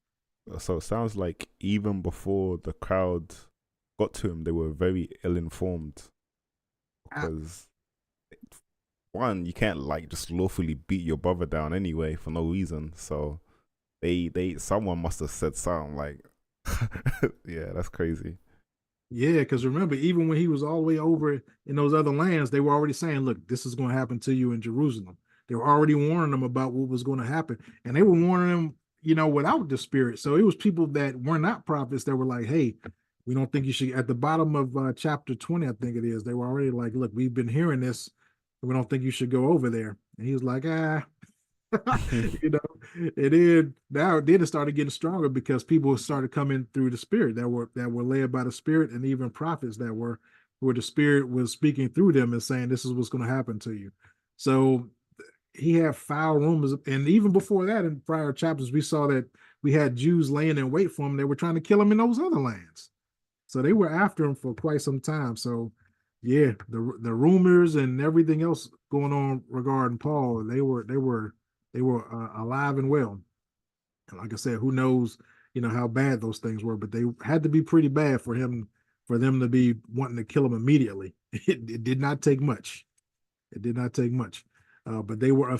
So it sounds like even before the crowd got to him, they were very ill-informed. Because one, you can't just lawfully beat your brother down anyway for no reason. So someone must have said something like, yeah, that's crazy. Yeah, because remember, even when he was all the way over in those other lands, they were already saying, look, this is going to happen to you in Jerusalem. They were already warning them about what was going to happen. And they were warning them, without the spirit. So it was people that were not prophets that were like, hey, we don't think you should. At the bottom of chapter 20, I think it is, they were already like, look, we've been hearing this. We don't think you should go over there. And he was like, You know, and then it started getting stronger because people started coming through the Spirit that were led by the Spirit, and even prophets that were where the Spirit was speaking through them and saying, "This is what's going to happen to you." So he had foul rumors, and even before that, in prior chapters, we saw that we had Jews laying in wait for him. They were trying to kill him in those other lands, so they were after him for quite some time. So, yeah, the rumors and everything else going on regarding Paul, they were alive and well. And like I said, who knows, how bad those things were, but they had to be pretty bad for them to be wanting to kill him immediately. It did not take much. It did not take much. But they were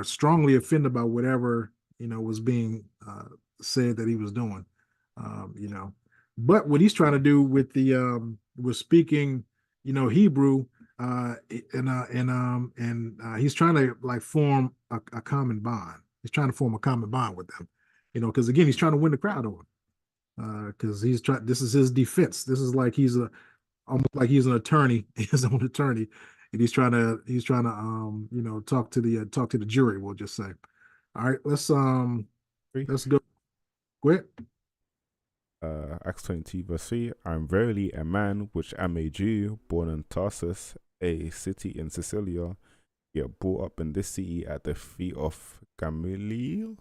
strongly offended by whatever, was being said that he was doing. You know, but what he's trying to do with speaking, Hebrew, he's trying to like form a common bond. He's trying to form a common bond with them, because again, he's trying to win the crowd over. Because this is his defense. This is like almost like he's an attorney, his own attorney, and he's trying to talk to the jury. We'll just say, all right, let's go. Go ahead. Acts 22 verse 3, I am verily a man which am a Jew, born in Tarsus, a city in Sicilia, yet brought up in this city at the feet of Gamaliel,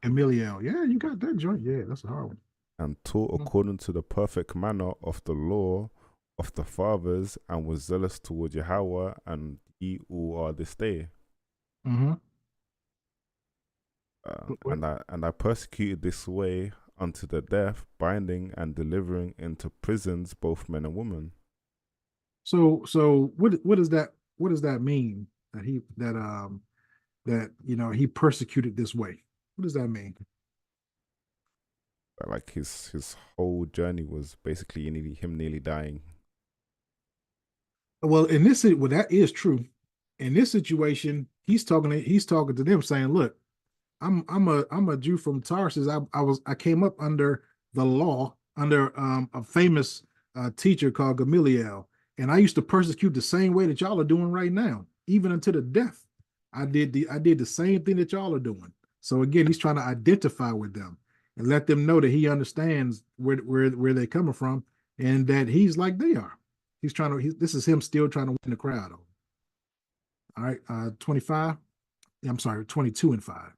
Emilio. Yeah, you got that joint. Yeah, that's a hard one. and taught according to the perfect manner of the law of the fathers, and was zealous toward Yahweh, and ye all are this day. Mm-hmm. And I persecuted this way unto the death, binding and delivering into prisons both men and women. So what does that mean that he persecuted this way? What does that mean? Like his whole journey was basically him nearly dying. Well, that is true. In this situation, he's talking to them saying, "Look, I'm a Jew from Tarsus. I came up under the law under a famous teacher called Gamaliel, and I used to persecute the same way that y'all are doing right now, even unto the death. I did the same thing that y'all are doing." So again, he's trying to identify with them and let them know that he understands where they're coming from and that he's like they are. This is him still trying to win the crowd over. All right, 25. I'm sorry, 22 and 5.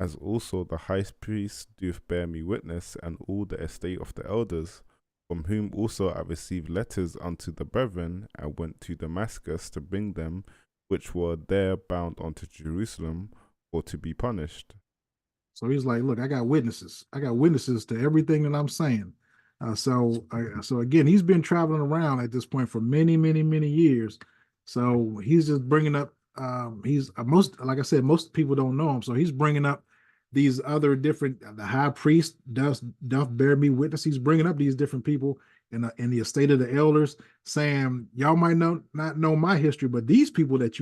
As also the high priest doth bear me witness, and all the estate of the elders, from whom also I received letters unto the brethren, and went to Damascus to bring them which were there bound unto Jerusalem, or to be punished. So he's like, "Look, I got witnesses. I got witnesses to everything that I'm saying." So again, he's been traveling around at this point for many, many, many years. So he's just bringing up. He's like I said, most people don't know him. So he's bringing up these other different. The high priest doth bear me witness. He's bringing up these different people in the estate of the elders, saying, "Y'all might not know my history, but these people that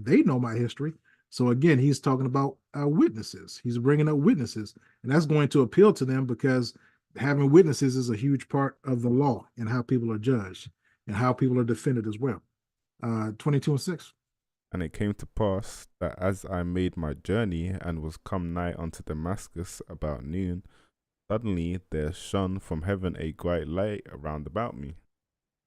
they know my history." So again, he's talking about witnesses. He's bringing up witnesses, and that's going to appeal to them because having witnesses is a huge part of the law and how people are judged and how people are defended as well. 22 and 6. And it came to pass that as I made my journey and was come nigh unto Damascus about noon, suddenly there shone from heaven a great light around about me.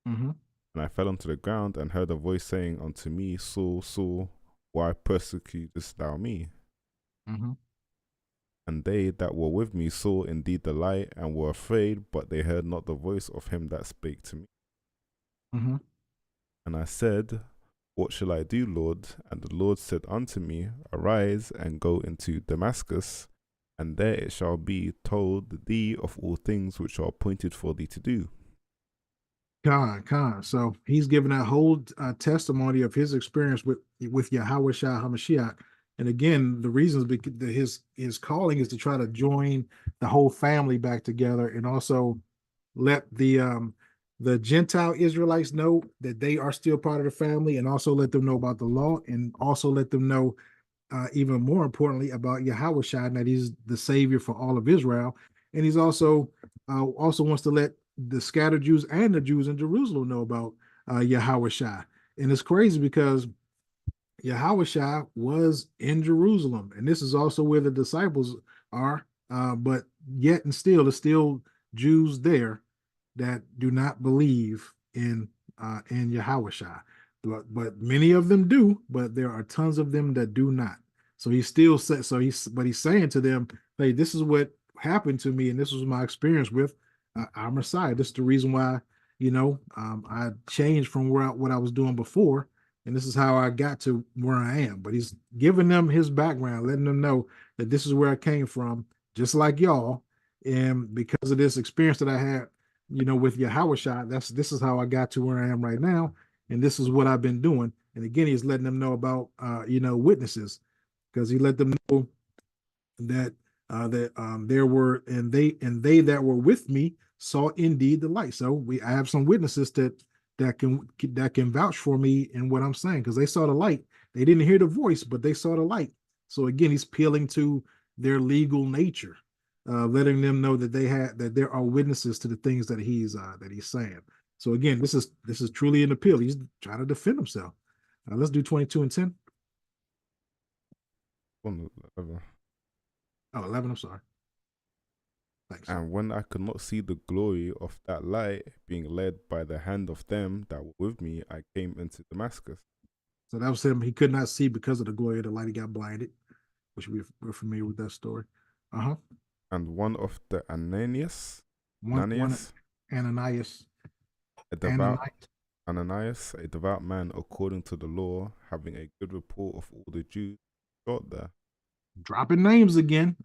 Mm-hmm. And I fell onto the ground and heard a voice saying unto me, Saul, Saul, why persecutest thou me? Mm-hmm. And they that were with me saw indeed the light, and were afraid, but they heard not the voice of him that spake to me. Mm-hmm. And I said, What shall I do, Lord? And the Lord said unto me, Arise and go into Damascus, and there it shall be told thee of all things which are appointed for thee to do. Khan. So he's giving that whole testimony of his experience with Yahweh Shah HaMashiach. And again, the reasons because his calling is to try to join the whole family back together, and also let the Gentile Israelites know that they are still part of the family, and also let them know about the law, and also let them know even more importantly about Yahweh Shah, and that he's the savior for all of Israel. And he's also wants to let the scattered Jews and the Jews in Jerusalem know about Yahweh Shah. And it's crazy because Yahushua was in Jerusalem, and this is also where the disciples are. But yet and still, there's still Jews there that do not believe in Yahushua. But many of them do, but there are tons of them that do not. So he still said, he's saying to them, hey, this is what happened to me, and this was my experience with our Messiah. This is the reason why, I changed from what I was doing before, and this is how I got to where I am. But he's giving them his background, letting them know that this is where I came from, just like y'all. And because of this experience that I had, with Yahushua, this is how I got to where I am right now, and this is what I've been doing. And again, he's letting them know about witnesses, because he let them know that there were, and they that were with me saw indeed the light. So I have some witnesses that can vouch for me in what I'm saying, because they saw the light. They didn't hear the voice, but they saw the light. So again, he's appealing to their legal nature, letting them know that there are witnesses to the things that he's saying. So again, this is truly an appeal. He's trying to defend himself. Let's do 22 and 10. Oh, 11, I'm sorry. Thanks. And when I could not see the glory of that light, being led by the hand of them that were with me, I came into Damascus. So that was him. He could not see because of the glory of the light. He got blinded, which we're familiar with that story. And one of the Ananias, Ananias, Ananias, a devout man according to the law, having a good report of all the Jews, got there. Dropping names again.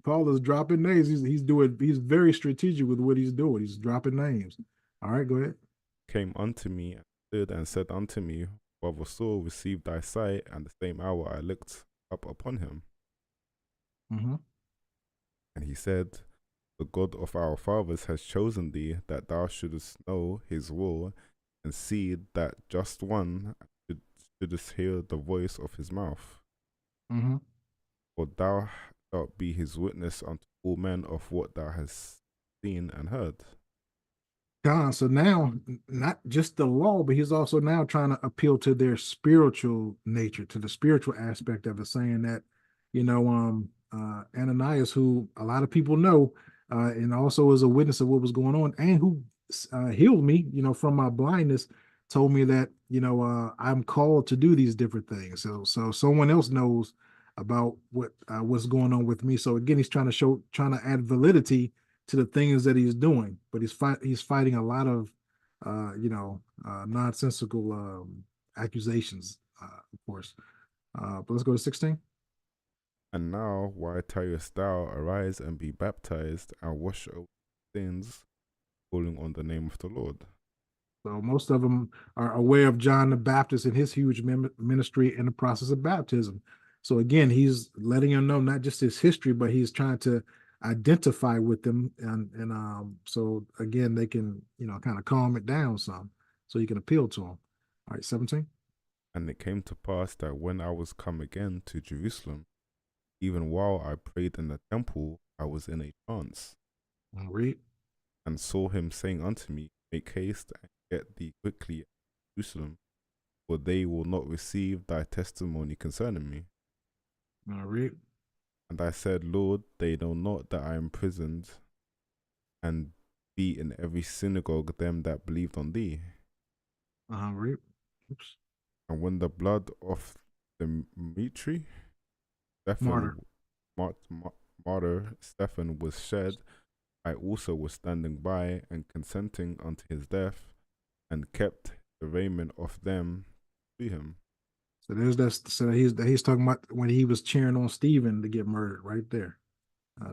Paul is dropping names. He's very strategic with what he's doing. He's dropping names. All right, go ahead. Came unto me and stood and said unto me, Brother Saul, receive thy sight. And the same hour I looked up upon him. And he said, the God of our fathers has chosen thee, that thou shouldest know his will, and see that just one shouldest hear the voice of his mouth. For thou shalt be his witness unto all men of what thou hast seen and heard. So now, not just the law, but he's also now trying to appeal to their spiritual nature, to the spiritual aspect of it, saying that, Ananias, who a lot of people know, and also is a witness of what was going on, and who healed me, from my blindness, told me that, I'm called to do these different things. So someone else knows about what's going on with me. So again, he's trying to add validity to the things that he's doing, but he's fighting a lot of nonsensical accusations, of course. But let's go to 16. And now, why tarriest thou? Arise and be baptized, and wash away sins, calling on the name of the Lord. So most of them are aware of John the Baptist and his huge ministry in the process of baptism. So again, he's letting them know not just his history, but he's trying to identify with them, and so again they can kind of calm it down some, so you can appeal to them. All right, 17. And it came to pass that when I was come again to Jerusalem, even while I prayed in the temple, I was in a trance. I'll read. And saw him saying unto me, make haste and get thee quickly to Jerusalem, for they will not receive thy testimony concerning me. I'll read. And I said, Lord, they know not that I am imprisoned, and be in every synagogue them that believed on thee. Read. Oops. And when the blood of the martyr Stephen was shed, I also was standing by and consenting unto his death, and kept the raiment of them to him. So there's that. So he's talking about when he was cheering on Stephen to get murdered, right there.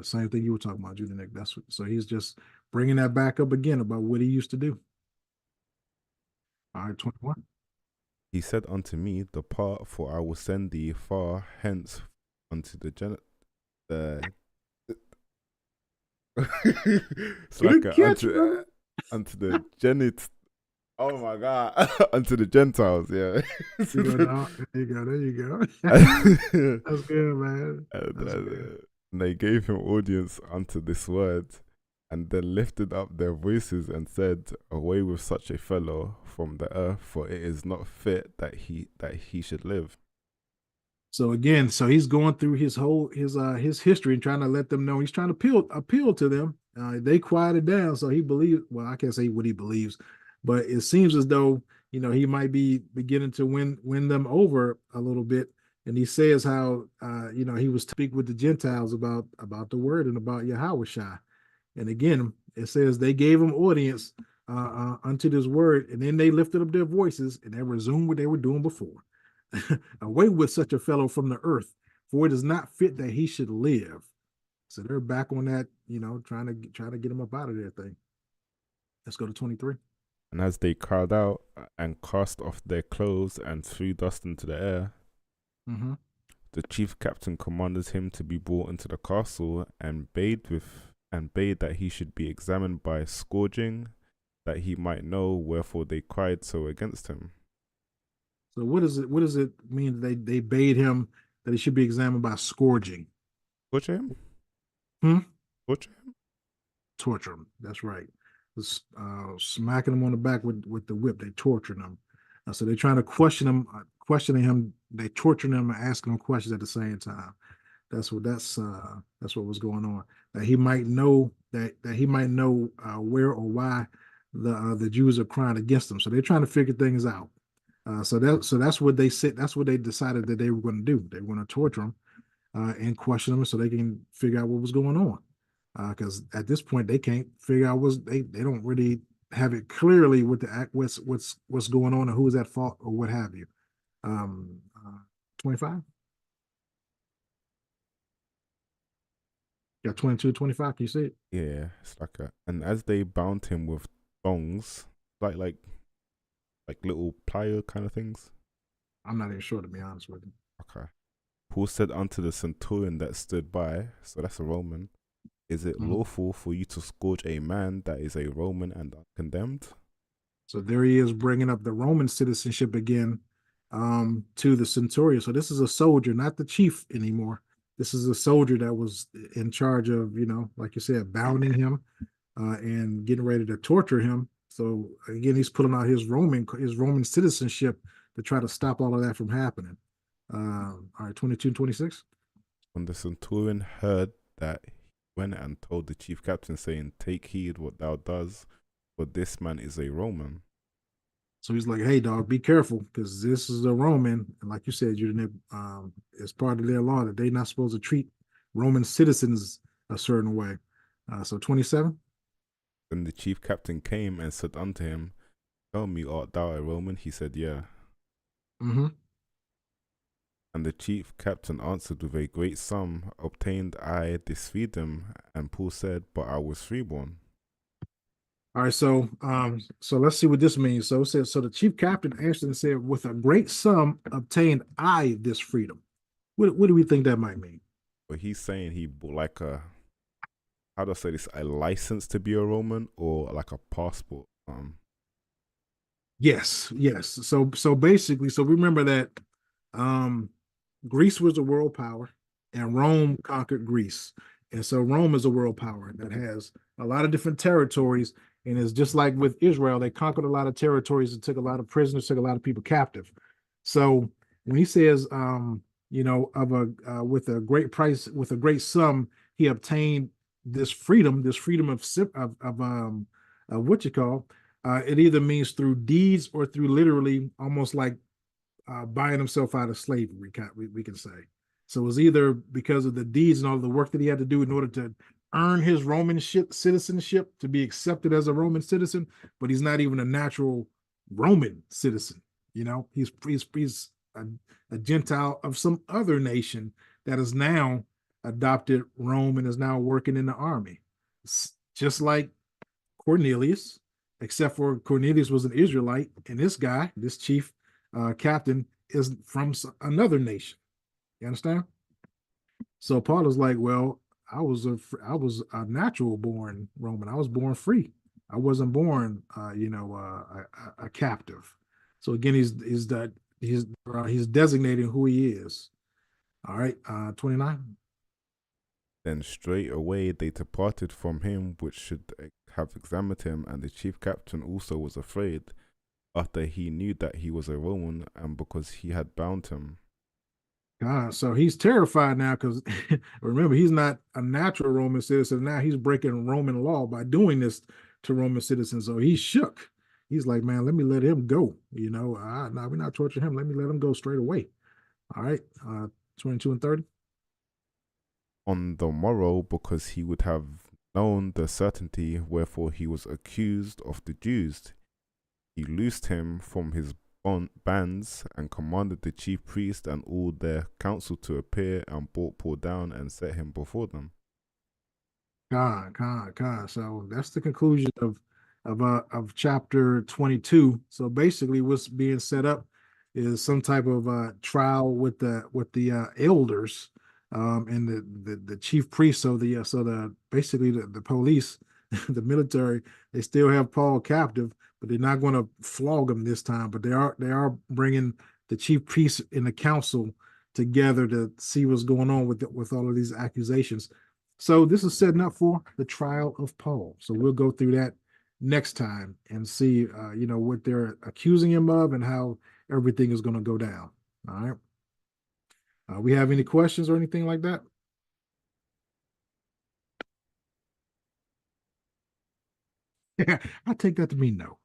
Same thing you were talking about, Judah Nick. So he's just bringing that back up again about what he used to do. All right, 21. He said unto me, depart, for I will send thee far hence unto the unto the genit. Oh my God, unto the Gentiles, yeah. There you go. That's good, man. And they gave him audience unto this word, and then lifted up their voices and said, "Away with such a fellow from the earth, for it is not fit that he should live." So again, so he's going through his history and trying to let them know, he's trying to appeal to them. They quieted down, so he believes. Well, I can't say what he believes, but it seems as though he might be beginning to win them over a little bit. And he says how he was speak with the Gentiles about the word and about Yahweh. And again, it says they gave him audience unto this word, and then they lifted up their voices and they resumed what they were doing before. Away with such a fellow from the earth, for it is not fit that he should live. So they're back on that, trying to get him up out of there thing. Let's go to 23. And as they cried out and cast off their clothes and threw dust into the air, the chief captain commanded him to be brought into the castle and bade that he should be examined by scourging, that he might know wherefore they cried so against him. So what does it mean that they bade him that he should be examined by scourging? Torture him? Torture him? Torture him. That's right. Smacking him on the back with the whip. They tortured him. So they're trying to questioning him. They torturing him and asking him questions at the same time. That's what was going on. That he might know where or why the Jews are crying against him. So they're trying to figure things out. So that's what they said. That's what they decided that they were going to do. They were going to torture him and question him so they can figure out what was going on. Because at this point they can't figure out they don't really have it clearly what's going on and who's at fault or what have you. 25. Got 22, 25. Can you see it? Yeah, it's like and as they bound him with thongs, like little plier kind of things. I'm not even sure, to be honest with you. Okay. Paul said unto the centurion that stood by, so that's a Roman, is it lawful for you to scourge a man that is a Roman and uncondemned? So there he is bringing up the Roman citizenship again to the centurion. So this is a soldier, not the chief anymore. This is a soldier that was in charge of, like you said, bounding him and getting ready to torture him. So again, he's pulling out his Roman citizenship to try to stop all of that from happening. All right, 22 and 26. When the centurion heard that, he went and told the chief captain, saying, "Take heed what thou does, for this man is a Roman." So he's like, "Hey, dog, be careful, because this is a Roman, and like you said, it's part of their law that they're not supposed to treat Roman citizens a certain way." So 27. Then the chief captain came and said unto him, "Tell me, art thou a Roman?" He said, "Yeah." And the chief captain answered, "With a great sum obtained I this freedom." And Paul said, "But I was freeborn." All right, so let's see what this means. So it says, so the chief captain answered and said, "With a great sum obtained I this freedom." What do we think that might mean? But he's saying he bought like how do I say this? A license to be a Roman, or like a passport? Yes. So basically, remember that Greece was a world power, and Rome conquered Greece. And so Rome is a world power that has a lot of different territories. And it's just like with Israel, they conquered a lot of territories and took a lot of prisoners, took a lot of people captive. So when he says, with a great price, with a great sum, he obtained this freedom of what you call, it either means through deeds or through literally almost like buying himself out of slavery, we can say. So it was either because of the deeds and all the work that he had to do in order to earn his Roman citizenship to be accepted as a Roman citizen, but he's not even a natural Roman citizen. He's a Gentile of some other nation that has now adopted Rome and is now working in the army. It's just like Cornelius, except for Cornelius was an Israelite, and this chief captain, is from another nation. You understand? So Paul is like, well, I was a natural born Roman. I was born free. I wasn't born, a captive. So again, he's designating who he is. All right, 29. Then straight away they departed from him which should have examined him, and the chief captain also was afraid, after he knew that he was a Roman, and because he had bound him. God, so he's terrified now because remember, he's not a natural Roman citizen. Now he's breaking Roman law by doing this to Roman citizens. So he's shook. He's like, man, let me let him go. No, we're not torturing him. Let me let him go straight away. All right. 22 and 30. On the morrow, because he would have known the certainty wherefore he was accused of the Jews, he loosed him from his bands and commanded the chief priest and all their council to appear, and brought Paul down and set him before them. God. So that's the conclusion of chapter 22. So basically, what's being set up is some type of trial with the elders, and the chief priests. So the basically the police, the military, they still have Paul captive, but they're not going to flog him this time. But they are bringing the chief priests in the council together to see what's going on with all of these accusations. So this is setting up for the trial of Paul. So we'll go through that next time and see, what they're accusing him of and how everything is going to go down. All right. We have any questions or anything like that? Yeah, I take that to mean no.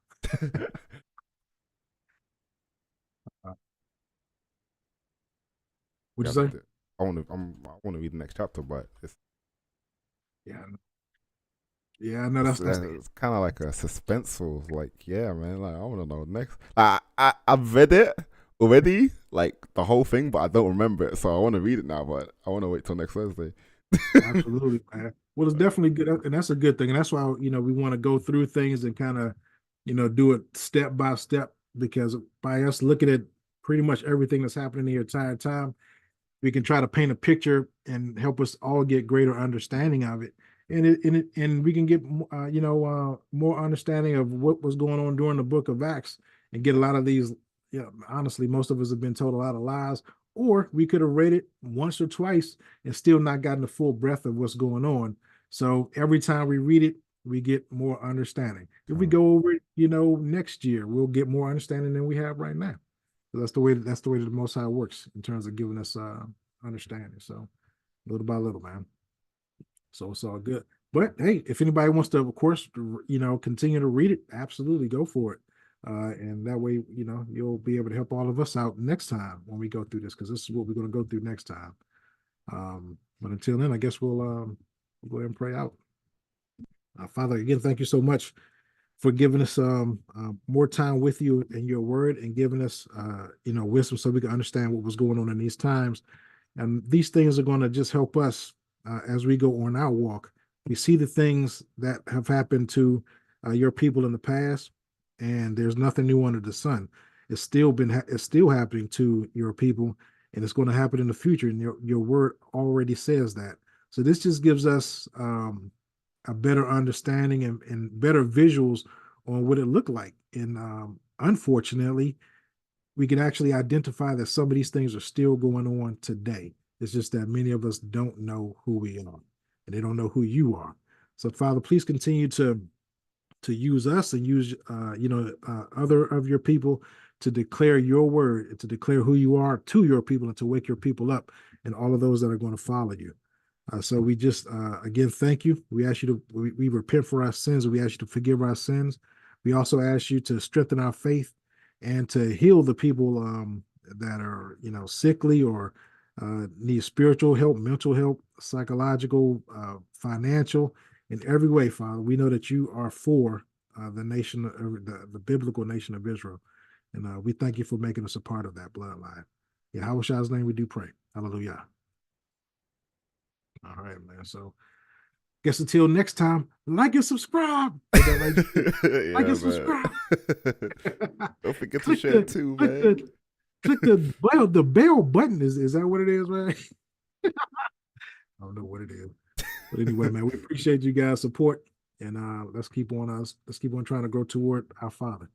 What'd you say? I want to read the next chapter, but Yeah, yeah, no, that's it's kind of like a suspenseful. Like, yeah, man, like I want to know next. I've read it already, like the whole thing, but I don't remember it, so I want to read it now. But I want to wait till next Thursday. absolutely, man. Well, it's definitely good, and that's a good thing, and that's why we want to go through things and kind of do it step by step, because by us looking at pretty much everything that's happening the entire time, we can try to paint a picture and help us all get greater understanding of it, and we can get more understanding of what was going on during the book of Acts, and get a lot of these. Honestly, most of us have been told a lot of lies, or we could have read it once or twice and still not gotten the full breadth of what's going on. So every time we read it, we get more understanding. If we go over it, next year, we'll get more understanding than we have right now. So that's the way that the Most High works in terms of giving us understanding. So little by little, man. So it's all good. But hey, if anybody wants to, of course, continue to read it, absolutely go for it. And that way, you'll be able to help all of us out next time when we go through this, because this is what we're going to go through next time. But until then, I guess we'll go ahead and pray out. Father, again, thank you so much for giving us more time with you and your word, and giving us wisdom so we can understand what was going on in these times. And these things are going to just help us as we go on our walk. We see the things that have happened to your people in the past, and there's nothing new under the sun. It's still happening to your people, and it's going to happen in the future. And your word already says that. So this just gives us a better understanding and better visuals on what it looked like. And unfortunately, we can actually identify that some of these things are still going on today. It's just that many of us don't know who we are, and they don't know who you are. So, Father, please continue to use us and use other of your people to declare your word and to declare who you are to your people, and to wake your people up and all of those that are going to follow you. So we just, again, thank you. We ask you we repent for our sins, and we ask you to forgive our sins. We also ask you to strengthen our faith and to heal the people that are, sickly or need spiritual help, mental help, psychological, financial, in every way, Father. We know that you are for the nation, the biblical nation of Israel. And we thank you for making us a part of that bloodline. In Yahweh's name we do pray. Hallelujah. All right, man. So guess until next time, like and subscribe. Yeah, Like and subscribe. Don't forget to share it too, man. Click the bell button. Is that what it is, man? I don't know what it is. But anyway, man, we appreciate you guys' support. And let's keep on trying to grow toward our Father.